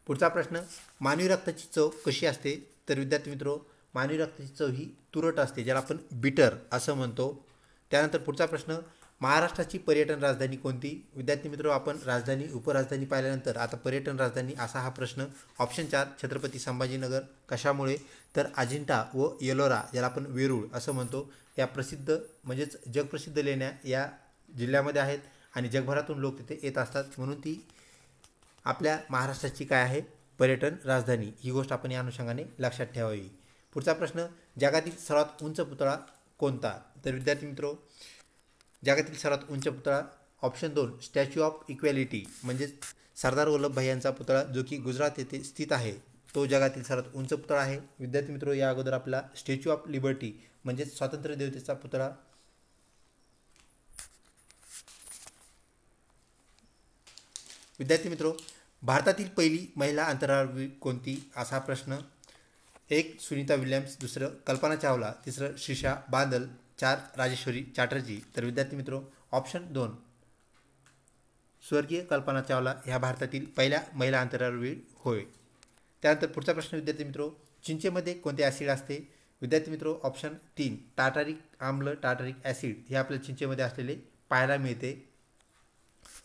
पुढचा प्रश्न, मानवी रक्ताची चव कशी असते? तर विद्यार्थी मित्रो, मानवी रक्ताची चव ही तुरट असते, ज्याला आपण बिटर असं म्हणतो. त्यानंतर पुढचा प्रश्न, महाराष्ट्राची पर्यटन राजधानी कोणती? विद्यार्थी मित्रो, आपण राजधानी उपराजधानी पाहिल्यानंतर आता पर्यटन राजधानी असा हा प्रश्न. ऑप्शन 4 छत्रपती संभाजीनगर. कशामुळे? तर अजिंठा व एलोरा ज्याला आपण वेरूळ असं म्हणतो, या प्रसिद्ध म्हणजेच जगप्रसिद्ध लेण्या या जिल्ह्यामध्ये आहेत आणि जगभरातून लोक तिथे येत असतात, म्हणून ती आपल्या महाराष्ट्राची काय आहे? पर्यटन राजधानी. ही गोष्ट आपण या अनुषंगाने लक्षात ठेवावी. पुढचा प्रश्न, जगातील सर्वात उंच पुतळा कोणता? तर विद्यार्थी मित्रो, जगातील सर्वात उंच पुतळा ऑप्शन 2 स्टॅच्यू ऑफ इक्वॅलिटी म्हणजेच सरदार वल्लभभाई यांचा पुतळा जो की गुजरात येथे स्थित आहे, तो जगातील सर्वात उंच पुतळा आहे. विद्यार्थी मित्रो, या अगोदर आपला स्टॅच्यू ऑफ लिबर्टी म्हणजेच स्वातंत्र्य देवतेचा पुतळा. विद्यार्थी मित्रो, भारतातील पहिली महिला अंतराळवीर कोणती असा प्रश्न. 1 सुनीता विल्यम्स, दुसरं कल्पना चावला, तिसरं श्रीषा बादल, 4 राजेश्वरी चॅटर्जी. तर विद्यार्थी मित्रो, ऑप्शन 2 स्वर्गीय कल्पना चावला ह्या भारतातील पहिल्या महिला अंतराळवीर होय. त्यानंतर पुढचा प्रश्न विद्यार्थी मित्रो, चिंचेमध्ये कोणते ॲसिड असते? विद्यार्थी मित्रो, ऑप्शन 3 टार्टारिक आम्ल, टार्टारिक ॲसिड हे आपल्या चिंचेमध्ये असलेले पाहायला मिळते.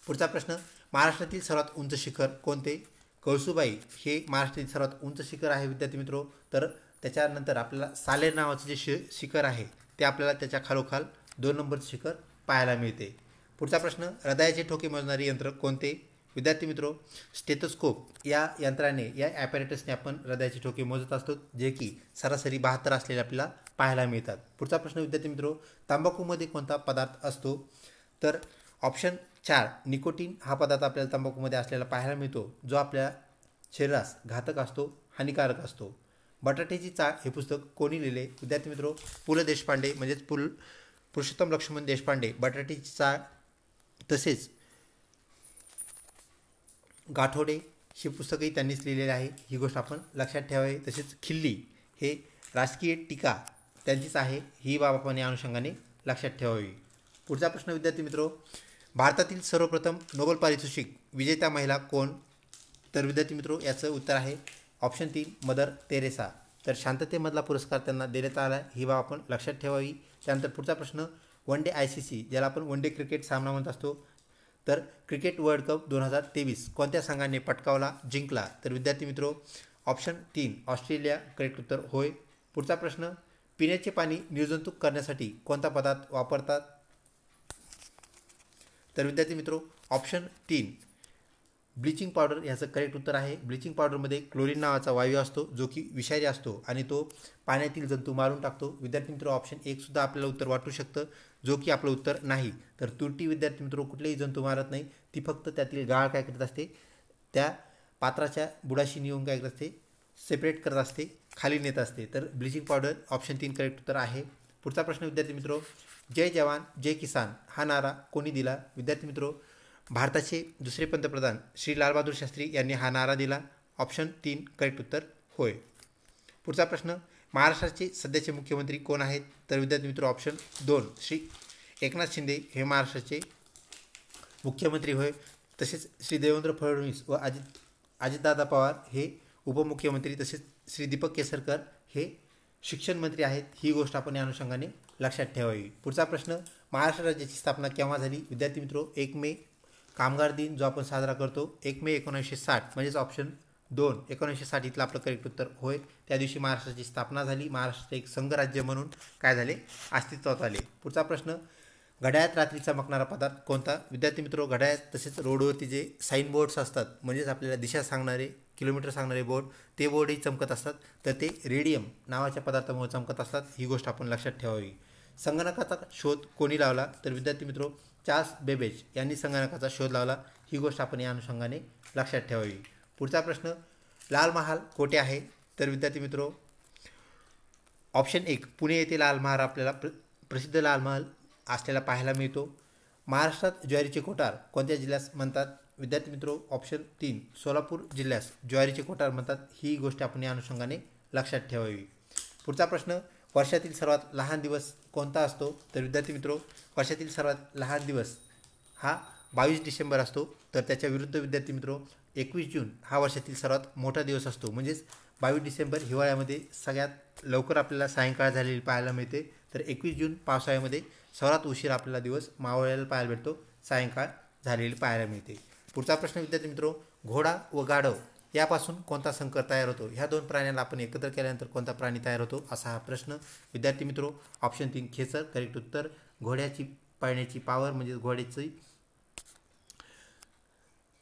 पुढचा प्रश्न, महाराष्ट्रातील सर्वात उंच शिखर कोणते? कळसुबाई हे महाराष्ट्रातील सर्वात उंच शिखर आहे विद्यार्थी मित्रो. तर त्याच्यानंतर आपल्याला सालेर नावाचं जे शिखर आहे ते आपल्याला त्याच्या खालोखाल 2 नंबरचं शिखर पाहायला मिळते. पुढचा प्रश्न, हृदयाचे ठोके मोजणारे यंत्र कोणते? विद्यार्थी मित्रो, स्टेथोस्कोप या यंत्राने, या ॲपॅरेटसने आपण हृदयाचे ठोके मोजत असतो, जे की सरासरी 72 असलेले आपल्याला पाहायला मिळतात. पुढचा प्रश्न विद्यार्थी मित्रो, तंबाखूमध्ये कोणता पदार्थ असतो? तर ऑप्शन 4 निकोटीन हा पदार्थ आपल्याला तंबाखूमध्ये असलेला पाहायला मिळतो, जो आपल्या शरीरास घातक असतो, हानिकारक असतो. बटाट्याची चाळ हे पुस्तक कोणी लिहिले? विद्यार्थी मित्रो, पु ल देशपांडे म्हणजेच पुरुषोत्तम लक्ष्मण देशपांडे बटाट्याची चाळ तसेच गाठोडे हे पुस्तकही त्यांनीच लिहिलेले आहे, ही गोष्ट आपण लक्षात ठेवावी. तसेच खिल्ली हे राजकीय टीका त्यांचीच आहे, ही बाब आपण या अनुषंगाने लक्षात ठेवावी. पुढचा प्रश्न विद्यार्थी मित्रो, भारतातील सर्वप्रथम नोबेल पारितोषिक विजेत्या महिला कोण? तर विद्यार्थी मित्रो, याचं उत्तर आहे ऑप्शन 3 मदर तेरेसा. तर शांततेमधला पुरस्कार त्यांना देण्यात आला, ही बाब आपण लक्षात ठेवावी. त्यानंतर पुढचा प्रश्न, वन डे ICC ज्याला आपण वन डे क्रिकेट सामना म्हणत असतो, तर क्रिकेट वर्ल्ड कप 2023 कोणत्या संघाने पटकावला, जिंकला? तर विद्यार्थी मित्रो, ऑप्शन 3 ऑस्ट्रेलिया करेक्ट उत्तर होय. पुढचा प्रश्न, पिण्याचे पाणी निर्जंतुक करण्यासाठी कोणता पदार्थ वापरतात? तर विद्यार्थी मित्रो, ऑप्शन 3 ब्लिचिंग पावडर याचं करेक्ट उत्तर आहे. ब्लिचिंग पावडरमध्ये क्लोरीन नावाचा वायू असतो, जो की विषारी असतो आणि तो पाण्यातील जंतू मारून टाकतो. विद्यार्थी मित्रो, ऑप्शन 1 सुद्धा आपल्याला उत्तर वाटू शकतं, जो की आपलं उत्तर नाही. तर तुरटी विद्यार्थी मित्रो कुठलेही जंतू मारत नाही, ती फक्त त्यातील गाळ काय करत असते, त्या पात्राच्या बुडाशी नेऊन काय करत असते, सेपरेट करत असते, खाली नेत असते. तर ब्लिचिंग पावडर ऑप्शन 3 करेक्ट उत्तर आहे. पुढचा प्रश्न विद्यार्थी मित्रो, जय जवान जय किसान हा नारा कोणी दिला? विद्यार्थी मित्रो, भारताचे दुसरे पंतप्रधान श्री लालबहादूर शास्त्री यांनी हा नारा दिला. ऑप्शन 3 करेक्ट उत्तर होय. पुढचा प्रश्न, महाराष्ट्राचे सध्याचे मुख्यमंत्री कोण आहेत? तर विद्यार्थी मित्र, ऑप्शन 2 श्री एकनाथ शिंदे हे महाराष्ट्राचे मुख्यमंत्री होय. तसेच श्री देवेंद्र फडणवीस व अजितदादा पवार हे उपमुख्यमंत्री, तसेच श्री दीपक केसरकर हे शिक्षण मंत्री आहेत, ही गोष्ट आपण या अनुषंगाने लक्षात ठेवावी. पुढचा प्रश्न, महाराष्ट्र राज्याची स्थापना केव्हा झाली? विद्यार्थी मित्रो, 1 मे कामगार दिन जो आपण साजरा करतो, 1 मे 1960 म्हणजेच ऑप्शन 2 1960 इथलं आपलं करेक्ट उत्तर होय. त्या दिवशी महाराष्ट्राची स्थापना झाली. महाराष्ट्र एक संघराज्य म्हणून काय झाले, अस्तित्वात आले. पुढचा प्रश्न, घड्याळात रात्री चमकणारा पदार्थ कोणता? विद्यार्थी मित्रो, घड्याळात तसेच रोडवरती जे साईन बोर्ड्स असतात, म्हणजेच आपल्याला दिशा सांगणारे, किलोमीटर सांगणारे बोर्ड, ते बोर्डही चमकत असतात, तर ते रेडियम नावाच्या पदार्थामुळे चमकत असतात, ही गोष्ट आपण लक्षात ठेवावी. संगणकाचा शोध कोणी लावला? तर विद्यार्थी मित्रो, चार्ल्स बेबेज यांनी संगणकाचा शोध लावला, ही गोष्ट आपण या अनुषंगाने लक्षात ठेवावी. पुढचा प्रश्न, लाल महाल कोठे आहे? तर विद्यार्थी मित्रो, ऑप्शन 1 पुणे येथे लाल महाल आपल्याला प्रसिद्ध लाल महल असलेला पाहायला मिळतो. महाराष्ट्रात ज्वारीचे कोठार कोणत्या जिल्ह्यास म्हणतात? विद्यार्थी मित्रो, ऑप्शन 3 सोलापूर जिल्ह्यास ज्वारीचे कोठार म्हणतात, ही गोष्ट आपण या अनुषंगाने लक्षात ठेवावी. पुढचा प्रश्न, वर्षातील सर्वात लहान दिवस कोणता असतो? तर विद्यार्थी मित्रो, वर्षातील सर्वात लहान दिवस हा 22 डिसेंबर असतो. तर त्याच्या विरुद्ध विद्यार्थी मित्रो, 21 जून हा वर्षातील सर्वात मोठा दिवस असतो. म्हणजेच 22 डिसेंबर हिवाळ्यामध्ये सगळ्यात लवकर आपल्याला सायंकाळ झालेली पाहायला मिळते, तर 21 जून पावसाळ्यामध्ये सर्वात उशीर आपल्याला दिवस मावळ्याला पाहायला भेटतो, सायंकाळ झालेली पाहायला मिळते. पुढचा प्रश्न विद्यार्थी मित्रो, घोडा व गाढव यापासून कोणता संकर तयार होतो? ह्या दोन प्राण्यांना आपण एकत्र केल्यानंतर कोणता प्राणी तयार होतो, असा हा प्रश्न. विद्यार्थी मित्रो, ऑप्शन 3 खेचर करेक्ट उत्तर. घोड्याची पाळण्याची पावर म्हणजे घोड्याची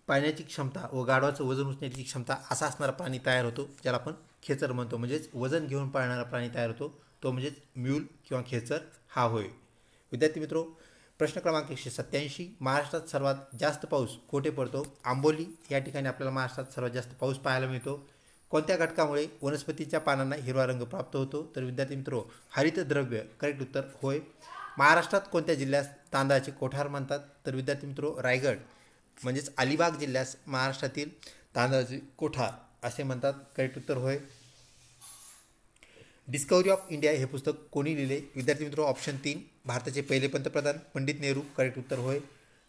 पाळण्याची क्षमता व गाढवाचं वजन उचलण्याची क्षमता असा असणारा प्राणी तयार होतो, ज्याला आपण खेचर म्हणतो. म्हणजेच वजन घेऊन पाळणारा प्राणी तयार होतो, तो म्हणजेच म्यूल किंवा खेचर हा होय. विद्यार्थी मित्रो, प्रश्न क्रमांक 187, महाराष्ट्रात सर्वात जास्त पाऊस कोठे पडतो? आंबोली या ठिकाणी आपल्याला महाराष्ट्रात सर्वात जास्त पाऊस पाहायला मिळतो. कोणत्या घटकामुळे वनस्पतीच्या पानांना हिरवा रंग प्राप्त होतो? तर विद्यार्थी मित्रो, हरितद्रव्य करेक्ट उत्तर होय. महाराष्ट्रात कोणत्या जिल्ह्यास तांदळाचे कोठार म्हणतात? तर विद्यार्थी मित्रो, रायगड म्हणजेच अलिबाग जिल्ह्यास महाराष्ट्रातील तांदळाचे कोठार असे म्हणतात, करेक्ट उत्तर होय. डिस्कवरी ऑफ इंडिया हे पुस्तक कोणी लिहिले? विद्यार्थी मित्रो, ऑप्शन 3 भारताचे पहिले पंतप्रधान पंडित नेहरू करेक्ट उत्तर होय.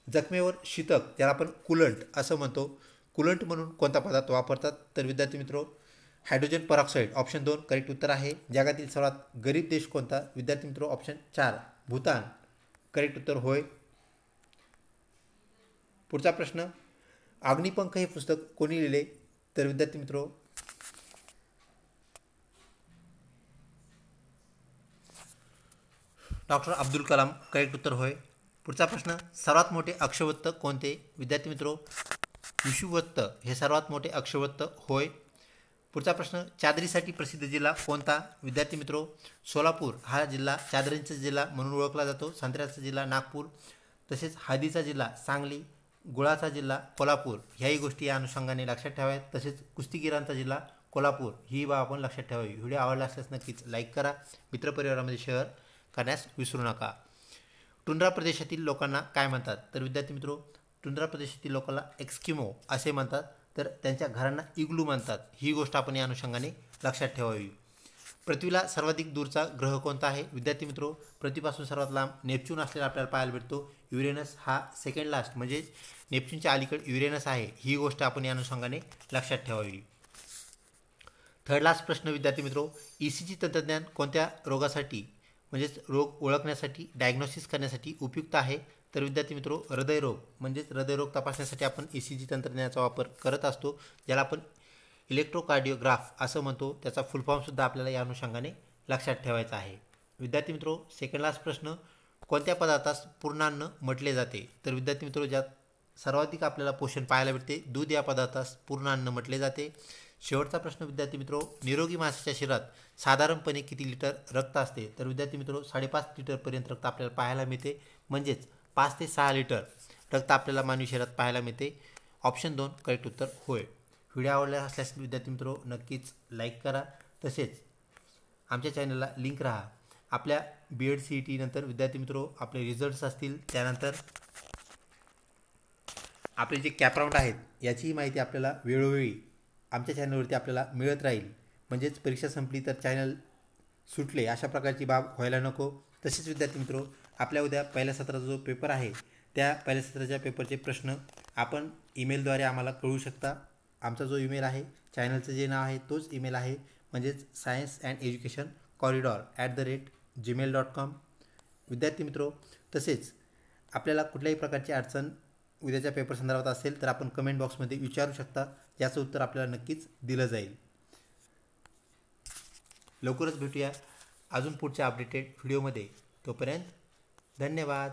जखमेवर शीतक ज्याला आपण कुलंट असं म्हणतो, कुलंट म्हणून कोणता पदार्थ वापरतात? तर विद्यार्थी मित्रो, हायड्रोजन परऑक्साईड ऑप्शन 2 करेक्ट उत्तर आहे. जगातील सर्वात गरीब देश कोणता? विद्यार्थी मित्रो, ऑप्शन 4 भूतान करेक्ट उत्तर होय. पुढचा प्रश्न, अग्निपंख हे पुस्तक कोणी लिहिले? तर विद्यार्थी मित्रो डॉक्टर अब्दुल कलाम करेक्ट उत्तर होय. पुढचा प्रश्न, सर्वात मोठे अक्षवृत्त कोणते? विद्यार्थी मित्रो विषुववृत्त हे सर्वात मोठे अक्षवृत्त होय. पुढचा प्रश्न, चादरीसाठी प्रसिद्ध जिल्हा कोणता? विद्यार्थी मित्रो सोलापूर हा जिल्हा चादरींचा जिल्हा म्हणून ओळखला जातो. संत्र्याचा जिल्हा नागपूर, तसेच हळदीचा जिल्हा सांगली, गुळाचा जिल्हा कोल्हापूर, ह्याही गोष्टी या अनुषंगाने लक्षात ठेवाव्यात. तसेच कुस्तीगिरांचा जिल्हा कोल्हापूर ही बाब आपण लक्षात ठेवावी. व्हिडिओ आवडला असल्यास नक्कीच लाईक करा, मित्रपरिवारामध्ये शेअर करण्यास विसरू नका. टुंड्रा प्रदेशातील लोकांना काय म्हणतात? तर विद्यार्थी मित्रो टुंड्रा प्रदेशातील लोकांना एक्स्किमो असे म्हणतात, तर त्यांच्या घरांना इग्लू म्हणतात. ही गोष्ट आपण या अनुषंगाने लक्षात ठेवावी. पृथ्वीला सर्वाधिक दूरचा ग्रह कोणता आहे? विद्यार्थी मित्रो पृथ्वीपासून सर्वात लांब नेपच्यून असलेला आपल्याला पाहायला भेटतो. युरेनस हा सेकंड लास्ट म्हणजे नेपच्यूनच्या अलीकडे युरेनस आहे. ही गोष्ट आपण या अनुषंगाने लक्षात ठेवावी. थर्ड लास्ट प्रश्न विद्यार्थी मित्रो, ECG तंत्रज्ञान कोणत्या रोगासाठी म्हणजेच रोग ओळखण्यासाठी डायग्नोसिस करण्यासाठी उपयुक्त आहे? तर विद्यार्थी मित्रो हृदयरोग म्हणजेच हृदयरोग तपासण्यासाठी आपण ECG तंत्रज्ञानाचा वापर करत असतो, ज्याला आपण इलेक्ट्रोकार्डिओग्राफ असं म्हणतो. त्याचा फुल फॉर्मसुद्धा आपल्याला या अनुषंगाने लक्षात ठेवायचा आहे. विद्यार्थी मित्रो सेकंड लास्ट प्रश्न, कोणत्या पदार्थास पूर्णान्न म्हटले जाते? तर विद्यार्थी मित्रो ज्यात सर्वाधिक आपल्याला पोषण पाहायला भेटते दूध या पदार्थास पूर्णान्न म्हटले जाते. शेवटचा प्रश्न विद्यार्थी मित्रो, निरोगी माणसाच्या शरीरात साधारणपणे किती लिटर रक्त असते? तर विद्यार्थी मित्रो 5.5 लिटरपर्यंत रक्त आपल्याला पाहायला मिळते, म्हणजेच 5 ते 6 लिटर रक्त आपल्याला मानवी शरीरात पाहायला मिळते. ऑप्शन 2 करेक्ट उत्तर होय. व्हिडिओ आवडला असल्यास विद्यार्थी मित्रो नक्कीच लाईक करा, तसेच आमच्या चॅनलला लिंक राहा. आपल्या BEd CET नंतर विद्यार्थी मित्रो आपले रिझल्ट्स असतील, त्यानंतर आपले जे कॅपराऊंड आहेत याचीही माहिती आपल्याला वेळोवेळी आमच्या चॅनलवरती आपल्याला मिळत राहील. म्हणजेच परीक्षा संपली तर चॅनल सुटले अशा प्रकारची बाब व्हायला नको. तसेच विद्यार्थी मित्रो आपल्या उद्या पहिल्या सत्राचा जो पेपर आहे त्या पहिल्या सत्राच्या पेपरचे प्रश्न आपण ईमेलद्वारे आम्हाला कळवू शकता. आमचा जो ईमेल आहे, चॅनलचं जे नाव आहे तोच ईमेल आहे, म्हणजेच scienceandeducationcorridor@gmail.com. विद्यार्थी मित्रो तसेच आपल्याला कुठल्याही प्रकारची अडचण उद्याच्या पेपर संदर्भात असेल तर आपण कमेंट बॉक्समध्ये विचारू शकता, याचं उत्तर आपल्याला नक्कीच दिलं जाईल. लवकरच भेटूया अजून पुढच्या अपडेटेड व्हिडिओमध्ये. तोपर्यंत धन्यवाद.